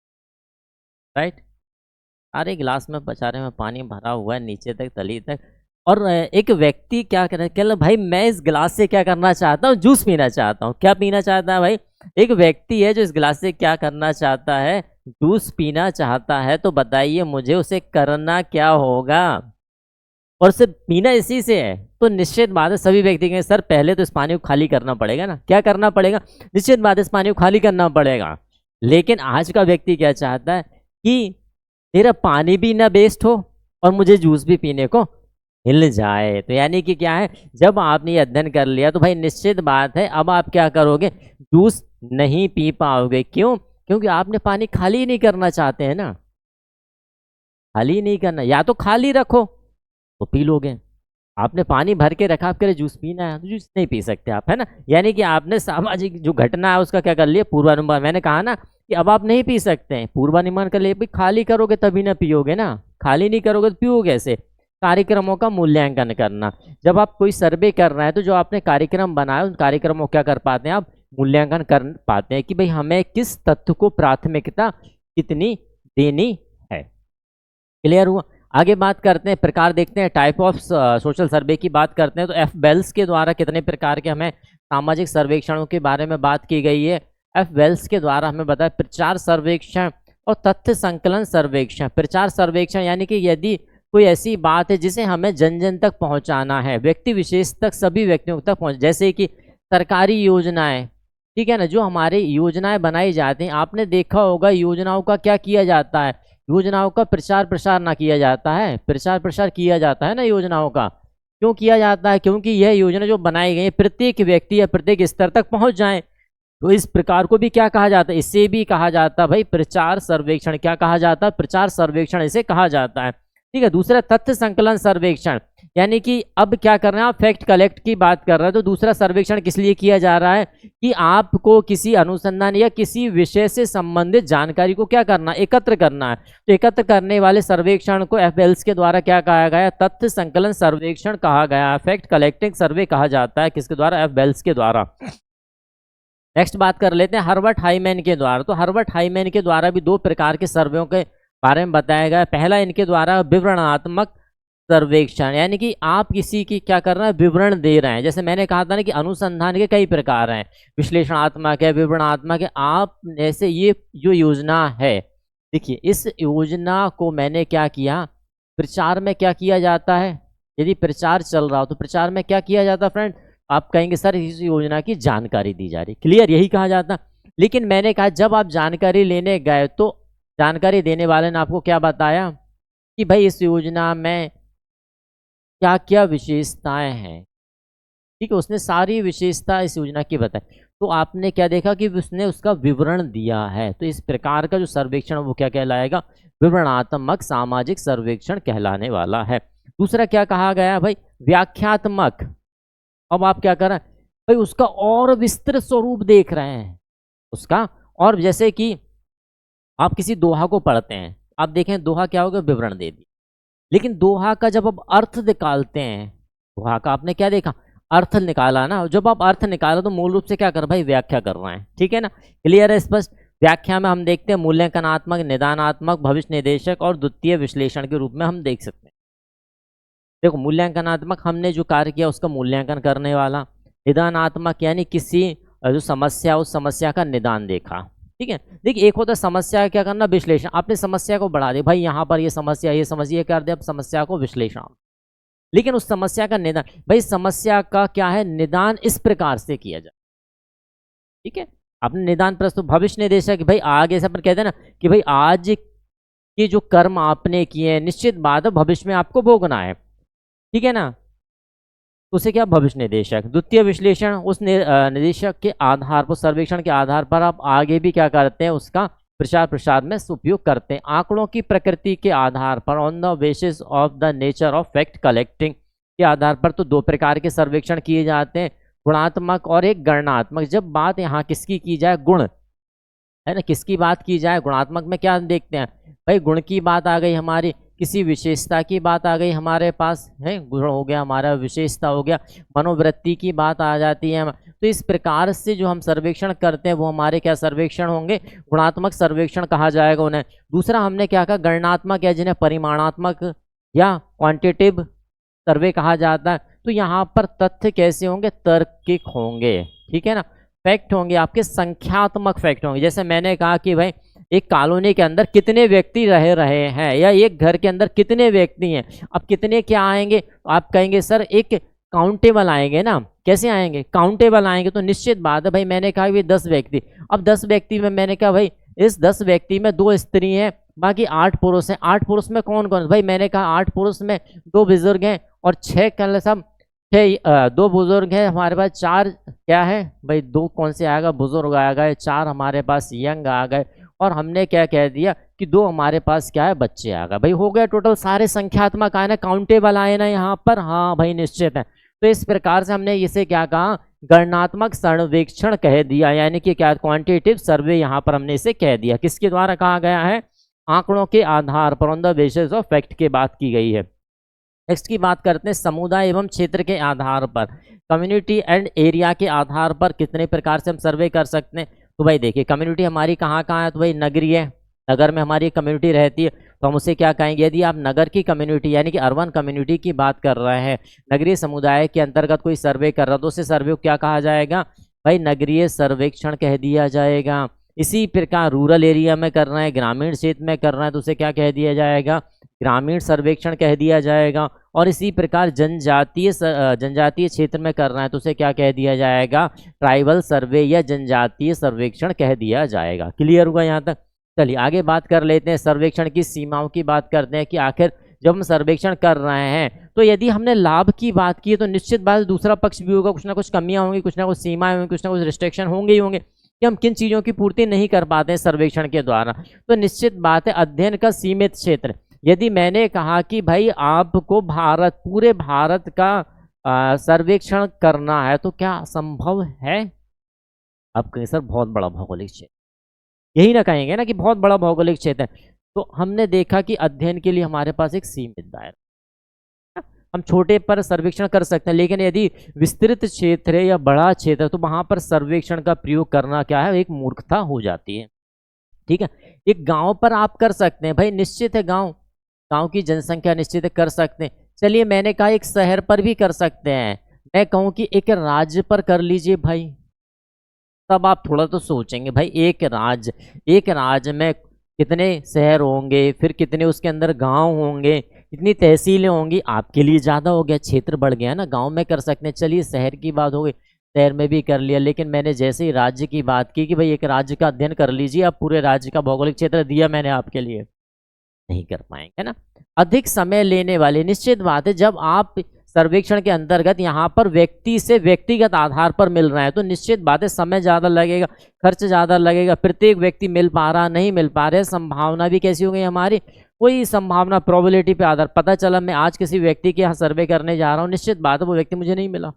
राइट, सारे गिलास में बेचारे में पानी भरा हुआ है नीचे तक, तली तक। और एक व्यक्ति क्या कर रहा है, भाई मैं इस गिलास से क्या करना चाहता हूँ, जूस पीना चाहता हूँ। क्या पीना चाहता है भाई, एक व्यक्ति है जो इस गिलास से क्या करना चाहता है, जूस पीना चाहता है। तो बताइए मुझे उसे करना क्या होगा, और सिर्फ पीना इसी से है। तो निश्चित बात है सभी व्यक्ति कहेंगे सर पहले तो इस पानी को खाली करना पड़ेगा ना, क्या करना पड़ेगा, निश्चित बात है इस पानी को खाली करना पड़ेगा। लेकिन आज का व्यक्ति क्या चाहता है कि मेरा पानी भी ना वेस्ट हो और मुझे जूस भी पीने को मिल जाए। तो यानी कि क्या है, जब आपने ये अध्ययन कर लिया तो भाई निश्चित बात है अब आप क्या करोगे, जूस नहीं पी पाओगे। क्यों, क्योंकि आपने पानी खाली नहीं करना चाहते हैं ना, खाली नहीं करना, या तो खाली रखो तो पी लोगे, आपने पानी भर के रखा, आपके लिए जूस पीना है तो जूस नहीं पी सकते आप, है ना। यानी कि आपने सामाजिक जो घटना है उसका क्या कर लिया, पूर्वानुमान। मैंने कहा ना कि अब आप नहीं पी सकते हैं, पूर्वानुमान कर लिए, भाई खाली करोगे तभी ना पियोगे ना, खाली नहीं करोगे तो पियोगे कैसे। कार्यक्रमों का मूल्यांकन करना, जब आप कोई सर्वे कर रहे हैं तो जो आपने कार्यक्रम बनाया उन कार्यक्रमों क्या कर पाते हैं आप, मूल्यांकन कर पाते हैं कि भाई हमें किस तथ्य को प्राथमिकता कितनी देनी है। क्लियर हुआ। आगे बात करते हैं, प्रकार देखते हैं, टाइप ऑफ सोशल सर्वे की बात करते हैं। तो एफ बेल्स के द्वारा कितने प्रकार के हमें सामाजिक सर्वेक्षणों के बारे में बात की गई है। एफ बेल्स के द्वारा हमें बताया प्रचार सर्वेक्षण और तथ्य संकलन सर्वेक्षण। प्रचार सर्वेक्षण यानी कि यदि कोई ऐसी बात है जिसे हमें जन जन तक पहुंचाना है, व्यक्ति विशेष तक, सभी व्यक्तियों तक पहुंच, जैसे कि सरकारी योजनाएं, ठीक है ना, जो हमारी योजनाएं बनाई जाती हैं, आपने देखा होगा योजनाओं का क्या किया जाता है, योजनाओं का प्रचार प्रसार ना किया जाता है, प्रचार प्रसार किया जाता है ना योजनाओं का। क्यों किया जाता है, क्योंकि यह योजना जो बनाई गई है प्रत्येक व्यक्ति या प्रत्येक स्तर तक पहुंच जाए। तो इस प्रकार को भी क्या कहा जाता है, इसे भी कहा जाता है भाई प्रचार सर्वेक्षण। क्या कहा जाता है, प्रचार सर्वेक्षण इसे कहा जाता है। ठीक है, दूसरा तथ्य संकलन सर्वेक्षण, यानी कि अब क्या कर रहे हैं आप, फैक्ट कलेक्ट की बात कर रहे हैं। तो दूसरा सर्वेक्षण किस लिए किया जा रहा है कि आपको किसी अनुसंधान या किसी विषय से संबंधित जानकारी को क्या करना, एकत्र करना है। तो एकत्र करने वाले सर्वेक्षण को एफबेल्स के द्वारा क्या कहा गया, तथ्य संकलन सर्वेक्षण कहा गया, फैक्ट कलेक्टिंग सर्वे कहा जाता है, किसके द्वारा, एफबेल्स के द्वारा। नेक्स्ट बात कर लेते हैं हर्बर्ट हाइमैन के द्वारा। तो हर्बर्ट हाइमैन के द्वारा भी दो प्रकार के सर्वेयों के बारे में बताया गया। पहला इनके द्वारा विवरणात्मक सर्वेक्षण, यानी कि आप किसी की क्या कर रहे हैं, विवरण दे रहे हैं। जैसे मैंने कहा था ना कि अनुसंधान के कई प्रकार हैं, विश्लेषणात्मक है, विवरणात्मक है। आप जैसे ये जो योजना है, देखिए इस योजना को मैंने क्या किया, प्रचार में क्या किया जाता है, यदि प्रचार चल रहा हो तो प्रचार में क्या किया जाता है फ्रेंड, आप कहेंगे सर इस योजना की जानकारी दी जा रही, क्लियर, यही कहा जाता। लेकिन मैंने कहा जब आप जानकारी लेने गए तो जानकारी देने वाले ने आपको क्या बताया कि भाई इस योजना में क्या क्या विशेषताएं हैं। ठीक है, उसने सारी विशेषता इस योजना की बताई, तो आपने क्या देखा कि उसने उसका विवरण दिया है। तो इस प्रकार का जो सर्वेक्षण वो क्या कहलाएगा, विवरणात्मक सामाजिक सर्वेक्षण कहलाने वाला है। दूसरा क्या कहा गया भाई, व्याख्यात्मक। अब आप क्या कर रहे हैं भाई, उसका और विस्तृत स्वरूप देख रहे हैं उसका। और जैसे कि आप किसी दोहा को पढ़ते हैं, आप देखें दोहा क्या होगा, विवरण दे दी, लेकिन दोहा का जब आप अर्थ निकालते हैं, दोहा का आपने क्या देखा, अर्थ निकाला ना। जब आप अर्थ निकाला तो मूल रूप से क्या कर भाई, व्याख्या कर रहे हैं। ठीक है ना, क्लियर है, स्पष्ट। व्याख्या में हम देखते हैं मूल्यांकनात्मक, निदानात्मक, भविष्य निर्देशक और द्वितीय विश्लेषण के रूप में हम देख सकते हैं। देखो मूल्यांकनात्मक हमने जो कार्य किया उसका मूल्यांकन करने वाला, निदानात्मक यानी किसी जो समस्या, उस समस्या का निदान देखा। ठीक है, देखिए एक होता है समस्या क्या करना, विश्लेषण। आपने समस्या को बढ़ा दिया, भाई यहाँ पर ये समस्या कर दिया, अब समस्या को विश्लेषण। लेकिन उस समस्या का निदान, भाई समस्या का क्या है, निदान इस प्रकार से किया जाए। ठीक है, आपने निदान प्रस्तुत, भविष्य निर्देशक, भाई आगे से अपन कहते हैं ना कि भाई आज के जो कर्म आपने किए हैं निश्चित बात है भविष्य में आपको भोगना है। ठीक है ना, तो उसे क्या, भविष्य निर्देशक। द्वितीय विश्लेषण, उस निर्देशक के आधार पर, सर्वेक्षण के आधार पर आप आगे भी क्या करते हैं, उसका प्रचार प्रसार में उपयोग करते हैं। आंकड़ों की प्रकृति के आधार पर, on the basis of the nature of fact collecting के आधार पर, तो दो प्रकार के सर्वेक्षण किए जाते हैं, गुणात्मक और एक गणनात्मक। जब बात यहाँ किसकी की जाए, गुण है ना, किसकी बात की जाए, गुणात्मक में क्या देखते हैं भाई, गुण की बात आ गई हमारी, किसी विशेषता की बात आ गई हमारे पास है, गुण हो गया हमारा, विशेषता हो गया, मनोवृत्ति की बात आ जाती है। तो इस प्रकार से जो हम सर्वेक्षण करते हैं वो हमारे क्या सर्वेक्षण होंगे, गुणात्मक सर्वेक्षण कहा जाएगा उन्हें। दूसरा हमने क्या कहा, गणनात्मक या जिन्हें परिमाणात्मक या क्वांटिटेटिव सर्वे कहा जाता है। तो यहाँ पर तथ्य कैसे होंगे, तार्किक होंगे। ठीक है ना, फैक्ट होंगे आपके संख्यात्मक फैक्ट होंगे। जैसे मैंने कहा कि भाई एक कॉलोनी के अंदर कितने व्यक्ति रह रहे हैं, या एक घर के अंदर कितने व्यक्ति हैं। अब कितने क्या आएंगे, आप कहेंगे सर एक काउंटेबल आएंगे ना, कैसे आएंगे, काउंटेबल आएंगे। तो निश्चित बात है भाई, मैंने कहा कि 10 व्यक्ति, अब 10 व्यक्ति में मैंने कहा भाई इस 10 व्यक्ति में 2 स्त्री हैं, बाकी 8 पुरुष हैं। 8 पुरुष में कौन कौन, भाई मैंने कहा 8 पुरुष में 2 बुजुर्ग हैं और 6 कल सब 2 बुजुर्ग हैं हमारे पास, 4 क्या है भाई, 2 कौन से आएगा, बुजुर्ग आ गए, 4 हमारे पास यंग आ गए, और हमने क्या कह दिया कि 2 हमारे पास क्या है, बच्चे आ गए। भाई हो गया टोटल सारे संख्यात्मक आए ना, काउंटेबल आए ना यहाँ पर, हाँ भाई निश्चित है। तो इस प्रकार से हमने इसे क्या कहा, गणनात्मक सर्वेक्षण कह दिया, यानी कि क्या, क्वांटिटेटिव सर्वे यहाँ पर हमने इसे कह दिया। किसके द्वारा कहा गया है, आंकड़ों के आधार पर, on the basis of fact की बात की गई है। नेक्स्ट की बात करते हैं समुदाय एवं क्षेत्र के आधार पर, कम्युनिटी एंड एरिया के आधार पर कितने प्रकार से हम सर्वे कर सकते हैं। तो भाई देखिए कम्युनिटी हमारी कहाँ कहाँ है, तो भाई नगरीय, नगर में हमारी कम्युनिटी रहती है, तो हम उसे क्या कहेंगे, यदि आप नगर की कम्युनिटी यानी कि अर्बन कम्युनिटी की बात कर रहे हैं, नगरीय समुदाय के अंतर्गत कोई सर्वे कर रहा है, तो उसे सर्वे को क्या कहा जाएगा, भाई नगरीय सर्वेक्षण कह दिया जाएगा। इसी प्रकार रूरल एरिया में कर रहे हैं, ग्रामीण क्षेत्र में कर रहे हैं, तो उसे क्या कह दिया जाएगा, ग्रामीण सर्वेक्षण कह दिया जाएगा। और इसी प्रकार जनजातीय क्षेत्र में कर रहे हैं, तो उसे क्या कह दिया जाएगा, ट्राइबल सर्वे या जनजातीय सर्वेक्षण कह दिया जाएगा। क्लियर हुआ यहाँ तक। चलिए आगे बात कर लेते हैं, सर्वेक्षण की सीमाओं की बात करते हैं कि आखिर जब हम सर्वेक्षण कर रहे हैं तो यदि हमने लाभ की बात की तो निश्चित बात दूसरा पक्ष भी होगा, कुछ ना कुछ कमियां होंगी, कुछ ना कुछ सीमाएं होंगी, कुछ ना कुछ रिस्ट्रिक्शन होंगे ही होंगे। कि हम किन चीज़ों की पूर्ति नहीं कर पाते हैं सर्वेक्षण के द्वारा। तो निश्चित बात है अध्ययन का सीमित क्षेत्र, यदि मैंने कहा कि भाई आपको पूरे भारत का सर्वेक्षण करना है तो क्या संभव है? आप कहें सर बहुत बड़ा भौगोलिक क्षेत्र, यही ना कहेंगे ना कि बहुत बड़ा भौगोलिक क्षेत्र है। तो हमने देखा कि अध्ययन के लिए हमारे पास एक सीमित दायरा, हम छोटे पर सर्वेक्षण कर सकते हैं, लेकिन यदि विस्तृत क्षेत्र है या बड़ा क्षेत्र है तो वहां पर सर्वेक्षण का प्रयोग करना क्या है, एक मूर्खता हो जाती है। ठीक है, एक गांव पर आप कर सकते हैं, भाई निश्चित है गांव की जनसंख्या निश्चित है, कर सकते हैं। चलिए मैंने कहा एक शहर पर भी कर सकते हैं, मैं कहूं कि एक राज्य पर कर लीजिए भाई, तब आप थोड़ा तो सोचेंगे भाई एक राज्य में कितने शहर होंगे, फिर कितने उसके अंदर गांव होंगे, कितनी तहसीलें होंगी, आपके लिए ज़्यादा हो गया, क्षेत्र बढ़ गया ना। गांव में कर सकते हैं, चलिए शहर की बात हो गई, शहर में भी कर लिया, लेकिन मैंने जैसे ही राज्य की बात की कि भाई एक राज्य का अध्ययन कर लीजिए, अब पूरे राज्य का भौगोलिक क्षेत्र दिया मैंने आपके लिए, नहीं कर पाएंगे ना। अधिक समय लेने वाले, निश्चित बात है जब आप सर्वेक्षण के अंतर्गत यहाँ पर व्यक्ति से व्यक्तिगत आधार पर मिल रहे हैं तो निश्चित बात है समय ज़्यादा लगेगा, खर्च ज़्यादा लगेगा, प्रत्येक व्यक्ति मिल पा रहा नहीं मिल पा रहे, संभावना भी कैसी हो गई हमारी, कोई संभावना प्रोबेबिलिटी पे आधार, पता चला मैं आज किसी व्यक्ति के यहाँ सर्वे करने जा रहा हूँ, निश्चित बात है वो व्यक्ति मुझे नहीं मिला,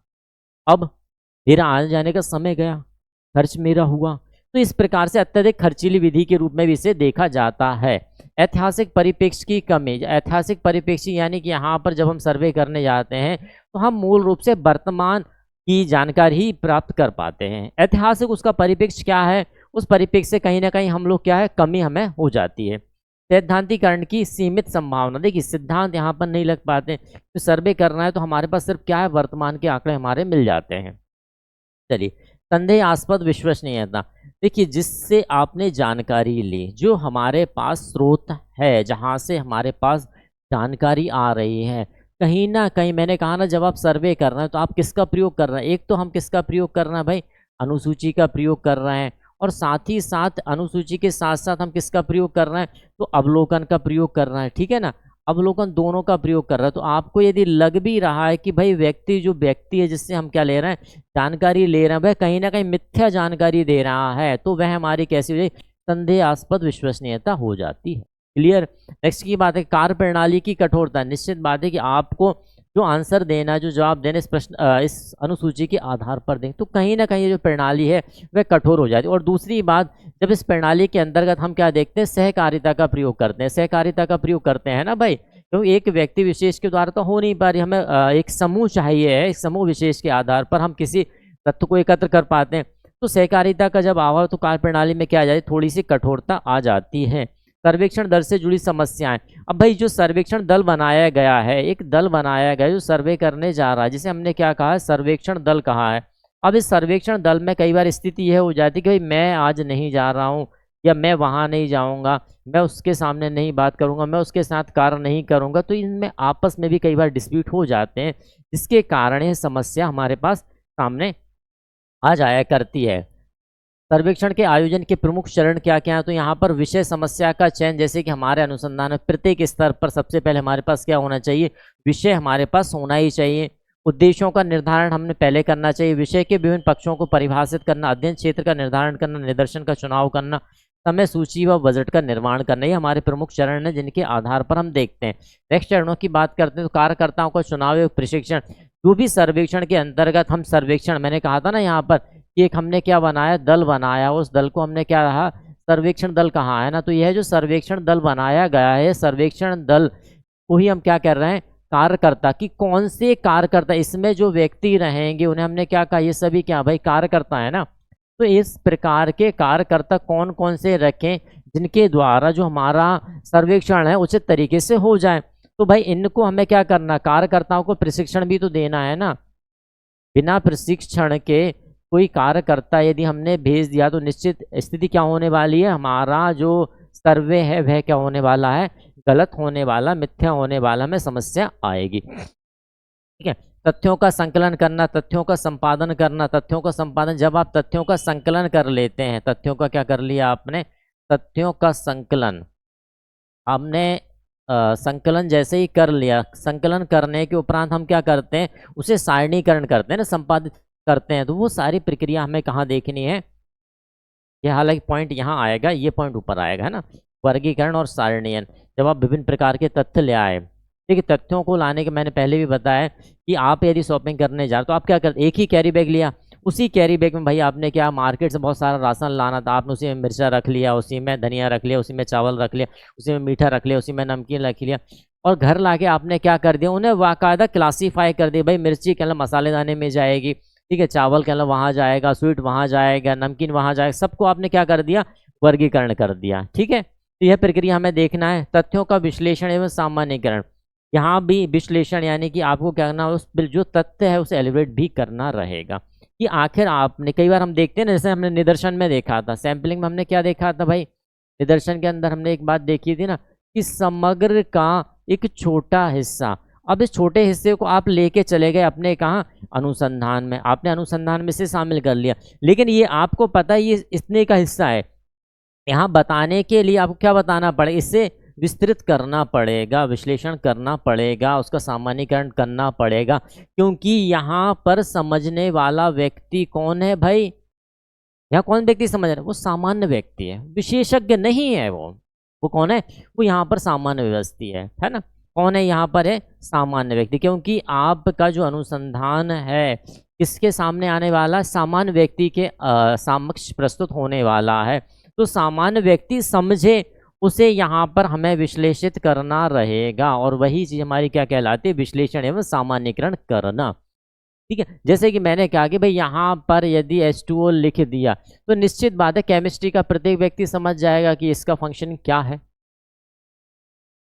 अब मेरा आने जाने का समय गया, खर्च मेरा हुआ। तो इस प्रकार से अत्यधिक खर्चीली विधि के रूप में भी इसे देखा जाता है। ऐतिहासिक परिप्रेक्ष्य की कमी, ऐतिहासिक परिप्रेक्ष्य यानी कि यहाँ पर जब हम सर्वे करने जाते हैं तो हम मूल रूप से वर्तमान की जानकारी ही प्राप्त कर पाते हैं। ऐतिहासिक उसका परिप्रेक्ष्य क्या है, उस परिप्रेक्ष्य से कहीं ना कहीं हम लोग क्या है कमी हमें हो जाती है। सैद्धांतिकरण की सीमित संभावना, देखिए सिद्धांत यहाँ पर नहीं लग पाते, तो सर्वे करना है तो हमारे पास सिर्फ क्या है वर्तमान के आंकड़े हमारे मिल जाते हैं। चलिए, संदेहास्पद विश्वसनीयता, देखिए जिससे आपने जानकारी ली, जो हमारे पास स्रोत है जहाँ से हमारे पास जानकारी आ रही है, कहीं ना कहीं मैंने कहा ना जब आप सर्वे कर रहे हैं तो आप किसका प्रयोग कर रहे हैं, एक तो हम किसका प्रयोग कर रहे हैं भाई, अनुसूची का प्रयोग कर रहे हैं, और साथ ही साथ अनुसूची के साथ साथ हम किसका प्रयोग कर रहे हैं, तो अवलोकन का प्रयोग कर रहे हैं, ठीक है ना, अवलोकन दोनों का प्रयोग कर रहा है। तो आपको यदि लग भी रहा है कि भाई व्यक्ति है जिससे हम क्या ले रहे हैं जानकारी ले रहे हैं, वह कहीं ना कहीं मिथ्या जानकारी दे रहा है, तो वह हमारी कैसी हो जाए, संदेहास्पद विश्वसनीयता हो जाती है। क्लियर। नेक्स्ट की बात है कार्य प्रणाली की कठोरता, निश्चित बात है कि आपको जो आंसर देना, जो जवाब देना इस प्रश्न इस अनुसूची के आधार पर दें, तो कहीं ना कहीं जो प्रणाली है वह कठोर हो जाती है। और दूसरी बात, जब इस प्रणाली के अंतर्गत हम क्या देखते हैं, सहकारिता का प्रयोग करते हैं, सहकारिता का प्रयोग करते हैं ना भाई, क्योंकि एक व्यक्ति विशेष के द्वारा तो हो नहीं पा रही, हमें एक समूह चाहिए है, एक समूह विशेष के आधार पर हम किसी तत्व को एकत्र कर पाते हैं। तो सहकारिता का जब आवा तो कार्य प्रणाली में क्या आ जाती है, थोड़ी सी कठोरता आ जाती है। सर्वेक्षण दल से जुड़ी समस्याएं, अब भाई जो सर्वेक्षण दल बनाया गया है, एक दल बनाया गया जो सर्वे करने जा रहा है, जिसे हमने क्या कहा है, सर्वेक्षण दल कहा है। अब इस सर्वेक्षण दल में कई बार स्थिति यह हो जाती है कि भाई मैं आज नहीं जा रहा हूँ, या मैं वहाँ नहीं जाऊँगा, मैं उसके सामने नहीं बात करूँगा, मैं उसके साथ कार्य नहीं करूँगा, तो इनमें आपस में भी कई बार डिस्प्यूट हो जाते हैं, जिसके कारण यह समस्या हमारे पास सामने आ जाया करती है। सर्वेक्षण के आयोजन के प्रमुख चरण क्या क्या है, तो यहाँ पर विषय समस्या का चयन, जैसे कि हमारे अनुसंधान में प्रत्येक स्तर पर सबसे पहले हमारे पास क्या होना चाहिए, विषय हमारे पास होना ही चाहिए। उद्देश्यों का निर्धारण हमने पहले करना चाहिए, विषय के विभिन्न पक्षों को परिभाषित करना, अध्ययन क्षेत्र का निर्धारण करना, निदर्शन का चुनाव करना, समय सूची व बजट का निर्माण करना, ये हमारे प्रमुख चरण हैं जिनके आधार पर हम देखते हैं। नेक्स्ट चरणों की बात करते हैं तो कार्यकर्ताओं का चुनाव एवं प्रशिक्षण, जो भी सर्वेक्षण के अंतर्गत हम सर्वेक्षण, मैंने कहा था ना यहाँ पर कि एक हमने क्या बनाया, दल बनाया, उस दल को हमने क्या रहा, सर्वेक्षण दल कहा है ना, तो यह जो सर्वेक्षण दल बनाया गया है, सर्वेक्षण दल को ही हम क्या कर रहे हैं, कार्यकर्ता, कि कौन से कार्यकर्ता, इसमें जो व्यक्ति रहेंगे उन्हें हमने क्या कहा, ये सभी क्या भाई कार्यकर्ता है ना, तो इस प्रकार के कार्यकर्ता कौन कौन से रखें जिनके द्वारा जो हमारा सर्वेक्षण है उचित तरीके से हो जाए। तो भाई इनको हमें क्या करना, कार्यकर्ताओं को प्रशिक्षण भी तो देना है ना, बिना प्रशिक्षण के कोई कार्यकर्ता यदि हमने भेज दिया तो निश्चित स्थिति क्या होने वाली है, हमारा जो सर्वे है वह क्या होने वाला है, गलत होने वाला, मिथ्या होने वाला, में समस्या आएगी। ठीक है। तथ्यों का संकलन करना, तथ्यों का संपादन करना, तथ्यों का संपादन, जब आप तथ्यों का संकलन कर लेते हैं, तथ्यों का क्या कर लिया आपने, तथ्यों का संकलन आपने संकलन जैसे ही कर लिया, संकलन करने के उपरांत हम क्या करते हैं, उसे सारणीकरण करते हैं ना, संपादित करते हैं, तो वो सारी प्रक्रिया हमें कहाँ देखनी है, ये हालांकि पॉइंट यहाँ आएगा, ये पॉइंट ऊपर आएगा, है ना। वर्गीकरण और सारणीयन, जब आप विभिन्न प्रकार के तथ्य ले आए, ठीक है, तथ्यों को लाने के मैंने पहले भी बताया कि आप यदि शॉपिंग करने जा रहे तो आप क्या करते, एक ही कैरी बैग लिया, उसी कैरी बैग में भाई आपने क्या मार्केट से बहुत सारा राशन लाना था, आपने उसी में मिर्चा रख लिया, उसी में धनिया रख लिया, उसी में चावल रख लिया, उसी में मीठा रख लिया, उसी में नमकीन रख लिया, और घर लाके आपने क्या कर दिया, उन्हें बाकायदा क्लासीफाई कर दिया, भाई मिर्ची के अंदर मसालेदाने में जाएगी, ठीक है, चावल के अंदर वहाँ जाएगा, स्वीट वहाँ जाएगा, नमकीन वहाँ जाएगा, सबको आपने क्या कर दिया, वर्गीकरण कर दिया, ठीक है। तो यह प्रक्रिया हमें देखना है। तथ्यों का विश्लेषण एवं सामान्यीकरण, यहाँ भी विश्लेषण यानी कि आपको क्या करना, उस जो तथ्य है उसे एलिब्रेट भी करना रहेगा कि आखिर आपने, कई बार हम देखते हैं ना, जैसे हमने निदर्शन में देखा था, सैंपलिंग में हमने क्या देखा था भाई, निदर्शन के अंदर हमने एक बात देखी थी ना कि समग्र का एक छोटा हिस्सा, अब इस छोटे हिस्से को आप लेके चले गए अपने कहाँ, अनुसंधान में, आपने अनुसंधान में से शामिल कर लिया, लेकिन ये आपको पता है ये इतने का हिस्सा है, यहाँ बताने के लिए आपको क्या बताना पड़ेगा, इससे विस्तृत करना पड़ेगा, विश्लेषण करना पड़ेगा, उसका सामान्यीकरण करना पड़ेगा, क्योंकि यहाँ पर समझने वाला व्यक्ति कौन है भाई, यहाँ कौन व्यक्ति समझ रहा है, वो सामान्य व्यक्ति है, विशेषज्ञ नहीं है वो कौन है, वो यहाँ पर सामान्य व्यक्ति है ना। कौन है यहाँ पर, है सामान्य व्यक्ति, क्योंकि आपका जो अनुसंधान है किसके सामने आने वाला, सामान्य व्यक्ति के समक्ष प्रस्तुत होने वाला है, तो सामान्य व्यक्ति समझे उसे यहाँ पर हमें विश्लेषित करना रहेगा, और वही चीज हमारी क्या कहलाती है, विश्लेषण एवं सामान्यीकरण करना, ठीक है। जैसे कि मैंने कहा कि भाई यहाँ पर यदि H2O लिख दिया तो निश्चित बात है केमिस्ट्री का प्रत्येक व्यक्ति समझ जाएगा कि इसका फंक्शन क्या है,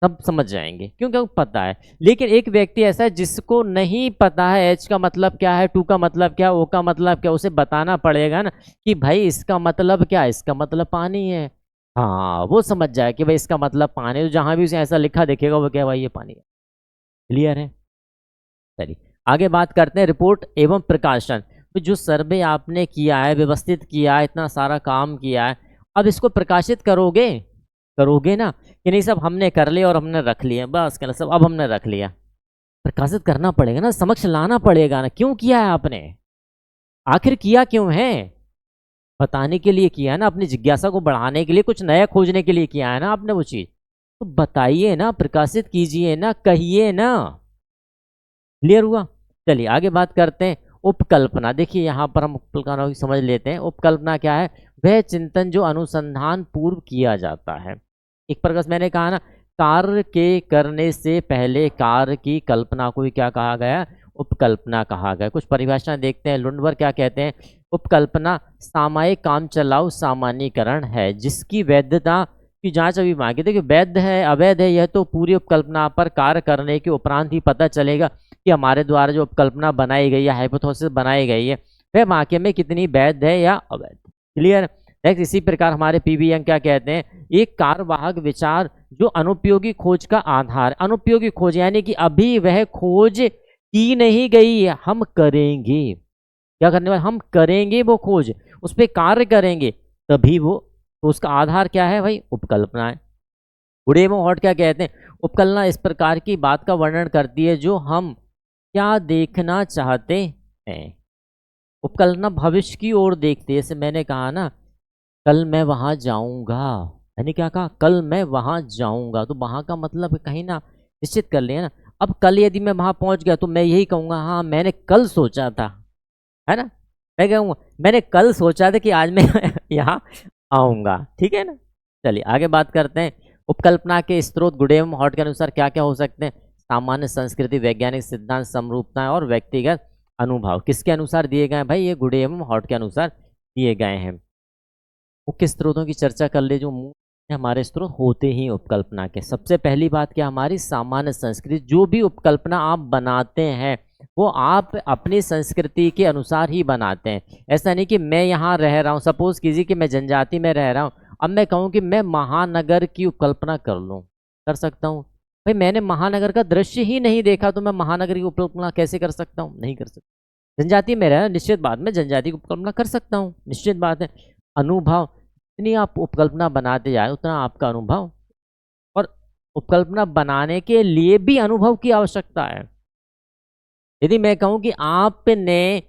सब समझ जाएंगे क्योंकि पता है, लेकिन एक व्यक्ति ऐसा है जिसको नहीं पता है H का मतलब क्या है, 2 का मतलब क्या, O का मतलब क्या, उसे बताना पड़ेगा ना कि भाई इसका मतलब क्या है, इसका मतलब पानी है, हाँ वो समझ जाए कि भाई इसका मतलब पानी, तो जहां भी उसे ऐसा लिखा दिखेगा वो क्या, भाई ये पानी है, क्लियर है। चलिए आगे बात करते हैं रिपोर्ट एवं प्रकाशन, तो जो सर्वे आपने किया है, व्यवस्थित किया है, इतना सारा काम किया है, अब इसको प्रकाशित करोगे, करोगे ना कि नहीं, सब हमने कर लिया और हमने रख लिया, बस कहना सब अब हमने रख लिया, प्रकाशित करना पड़ेगा ना, समक्ष लाना पड़ेगा ना, क्यों किया है आपने, आखिर किया क्यों है, बताने के लिए किया है ना, अपनी जिज्ञासा को बढ़ाने के लिए, कुछ नया खोजने के लिए किया है ना आपने वो चीज, तो बताइए ना, प्रकाशित कीजिए ना, कहिए ना, क्लियर हुआ। चलिए आगे बात करते हैं उपकल्पना, देखिए यहाँ पर हम उपकल्पना की समझ लेते हैं, उपकल्पना क्या है, वह चिंतन जो अनुसंधान पूर्व किया जाता है, एक प्रकार से मैंने कहा ना, कार्य के करने से पहले कार्य की कल्पना को ही क्या कहा गया, उपकल्पना कहा गया। कुछ परिभाषाएं देखते हैं, लुंडवर क्या कहते हैं, उपकल्पना सामायिक काम चलाऊ सामान्यीकरण है जिसकी वैधता की जांच अभी मांगी, देखिए वैध है अवैध है यह तो पूरी उपकल्पना पर कार्य करने के उपरांत ही पता चलेगा कि हमारे द्वारा जो उपकल्पना बनाई गई है, हाइपोथेसिस बनाई गई है, वह वाक्य में कितनी वैध है या अवैध, क्लियर। नेक्स्ट इसी प्रकार हमारे पीवी यंग क्या कहते हैं, एक कार्यवाहक विचार जो अनुपयोगी खोज का आधार, अनुपयोगी खोज यानी कि अभी वह खोज की नहीं गई है, हम करेंगे, क्या करने वाले, हम करेंगे वो खोज, उस पर कार्य करेंगे तभी वो, तो उसका आधार क्या है भाई, उपकल्पना है। गुडेमो हॉट क्या कहते हैं, उपकल्पना इस प्रकार की बात का वर्णन करती है जो हम क्या देखना चाहते हैं, उपकल्पना भविष्य की ओर देखती है, जैसे मैंने कहा ना कल मैं वहां जाऊंगा, मैंने क्या कहा, कल मैं वहां जाऊंगा, तो वहां का मतलब कहीं ना निश्चित कर लिया ना, अब कल यदि मैं वहां पहुंच गया तो मैं यही कहूंगा हाँ मैंने कल सोचा था, है ना, मैं कहूँगा मैंने कल सोचा था कि आज मैं यहाँ आऊंगा, ठीक है ना। चलिए आगे बात करते हैं, उपकल्पना के स्रोत गुडेम हॉट के अनुसार क्या क्या हो सकते हैं, सामान्य संस्कृति, वैज्ञानिक सिद्धांत, समरूपताएं और व्यक्तिगत अनुभव, किसके अनुसार दिए गए हैं भाई, ये गुडेम हॉट के अनुसार दिए गए हैं। मुख्य स्रोतों की चर्चा कर ले, जो मुख्य हमारे स्रोत होते ही उपकल्पना के, सबसे पहली बात क्या, हमारी सामान्य संस्कृति, जो भी उपकल्पना आप बनाते हैं वो आप अपनी संस्कृति के अनुसार ही बनाते हैं, ऐसा नहीं कि मैं यहाँ रह रहा हूँ, सपोज कीजिए कि मैं जनजाति में रह रहा हूँ, अब मैं कहूँ कि मैं महानगर की उपकल्पना कर लूँ, कर सकता हूँ भाई, मैंने महानगर का दृश्य ही नहीं देखा तो मैं महानगर की उपकल्पना कैसे कर सकता हूँ, नहीं कर सकता। जनजाति में रह निश्चित बात में जनजाति की उपकल्पना कर सकता हूँ, निश्चित बात है। अनुभव, जितनी आप उपकल्पना बनाते जाए उतना आपका अनुभव, और उपकल्पना बनाने के लिए भी अनुभव की आवश्यकता है। यदि मैं कहूं कि आपने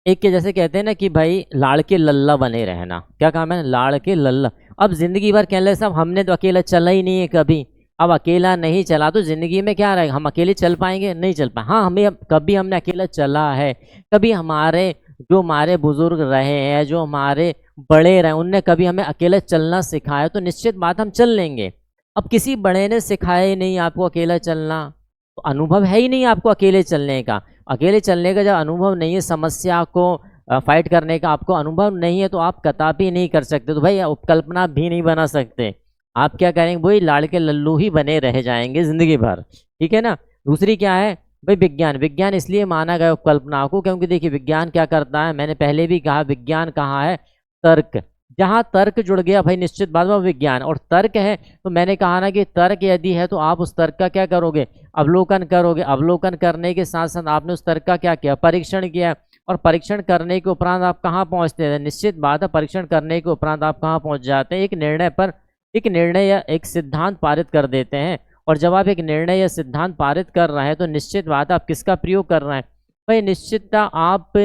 एक के जैसे कहते हैं ना कि भाई लाड़ के लल्ला बने रहना, क्या कहा मैंने, लाड़ के लल्ला। अब जिंदगी भर कह ले साहब हमने तो अकेला चला ही नहीं है कभी, अब अकेला नहीं चला तो जिंदगी में क्या रहेगा, हम अकेले चल पाएंगे, नहीं चल पाए। हाँ हमें अब कभी हमने अकेला चला है, कभी हमारे जो हमारे बुजुर्ग रहे हैं, जो हमारे बड़े रहे, उनने कभी हमें अकेला चलना सिखाया, तो निश्चित बात हम चल लेंगे। अब किसी बड़े ने सिखाया ही नहीं आपको अकेला चलना, तो अनुभव है ही नहीं आपको अकेले चलने का। अकेले चलने का जब अनुभव नहीं है, समस्या को फाइट करने का आपको अनुभव नहीं है, तो आप कदापि नहीं कर सकते। तो भाई उपकल्पना भी नहीं बना सकते, आप क्या करेंगे, वही लाड़ के लल्लू ही बने रह जाएंगे जिंदगी भर, ठीक है ना। दूसरी क्या है भाई, विज्ञान। विज्ञान इसलिए माना गया उपकल्पना को क्योंकि देखिए विज्ञान क्या करता है, मैंने पहले भी कहा विज्ञान कहाँ है, तर्क। जहाँ तर्क जुड़ गया भाई निश्चित बात में विज्ञान, और तर्क है तो मैंने कहा ना कि तर्क यदि है तो आप उस तर्क का क्या करोगे, अवलोकन करोगे। अवलोकन करने के साथ साथ आपने उस तर्क का क्या किया, परीक्षण किया, और परीक्षण करने के उपरांत आप कहाँ पहुँचते हैं, निश्चित बात है परीक्षण करने के उपरांत आप कहाँ पहुँच जाते हैं, एक निर्णय पर, एक निर्णय या एक सिद्धांत पारित कर देते हैं। और जब आप एक निर्णय या सिद्धांत पारित कर रहे हैं तो निश्चित बात है आप किसका प्रयोग कर रहे हैं, भाई निश्चितता आप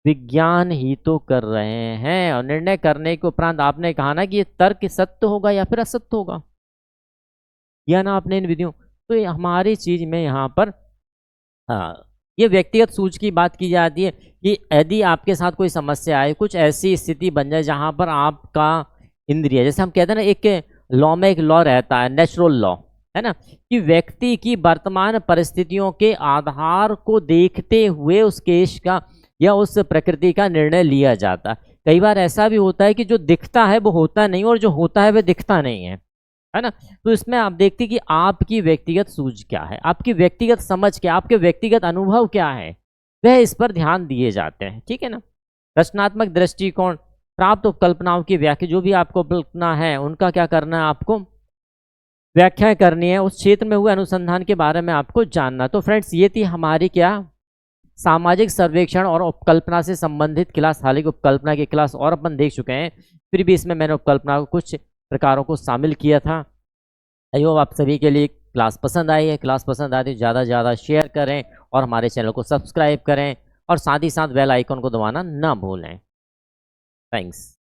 विज्ञान ही तो कर रहे हैं। और निर्णय करने के उपरांत आपने कहा ना कि ये तर्क सत्य होगा या फिर असत्य होगा, या ना आपने इन विधियों। तो ये हमारी चीज में यहाँ पर ये व्यक्तिगत सूझ की बात की जाती है कि यदि आपके साथ कोई समस्या आए, कुछ ऐसी स्थिति बन जाए जहाँ पर आपका इंद्रिय, जैसे हम कहते हैं ना एक लॉ में एक लॉ रहता है, नेचुरल लॉ है ना, कि व्यक्ति की वर्तमान परिस्थितियों के आधार को देखते हुए उस केस का या उस प्रकृति का निर्णय लिया जाता है। कई बार ऐसा भी होता है कि जो दिखता है वो होता नहीं और जो होता है वह दिखता नहीं है ना। तो इसमें आप देखते हैं कि आपकी व्यक्तिगत सूझ क्या है, आपकी व्यक्तिगत समझ क्या, आपके व्यक्तिगत अनुभव क्या है, वह इस पर ध्यान दिए जाते हैं, ठीक है ना। रचनात्मक दृष्टिकोण, प्राप्त उपकल्पनाओं की व्याख्या, जो भी आपको कल्पना है उनका क्या करना है, आपको व्याख्या करनी है, उस क्षेत्र में हुए अनुसंधान के बारे में आपको जानना। तो फ्रेंड्स ये थी हमारी क्या, सामाजिक सर्वेक्षण और उपकल्पना से संबंधित क्लास। हालांकि उपकल्पना की क्लास और अपन देख चुके हैं, फिर भी इसमें मैंने उपकल्पना को कुछ प्रकारों को शामिल किया था। आई होप आप सभी के लिए क्लास पसंद आई है। क्लास पसंद आती है ज़्यादा से ज़्यादा शेयर करें और हमारे चैनल को सब्सक्राइब करें, और साथ ही साथ बेल आइकन को दबाना ना भूलें। थैंक्स।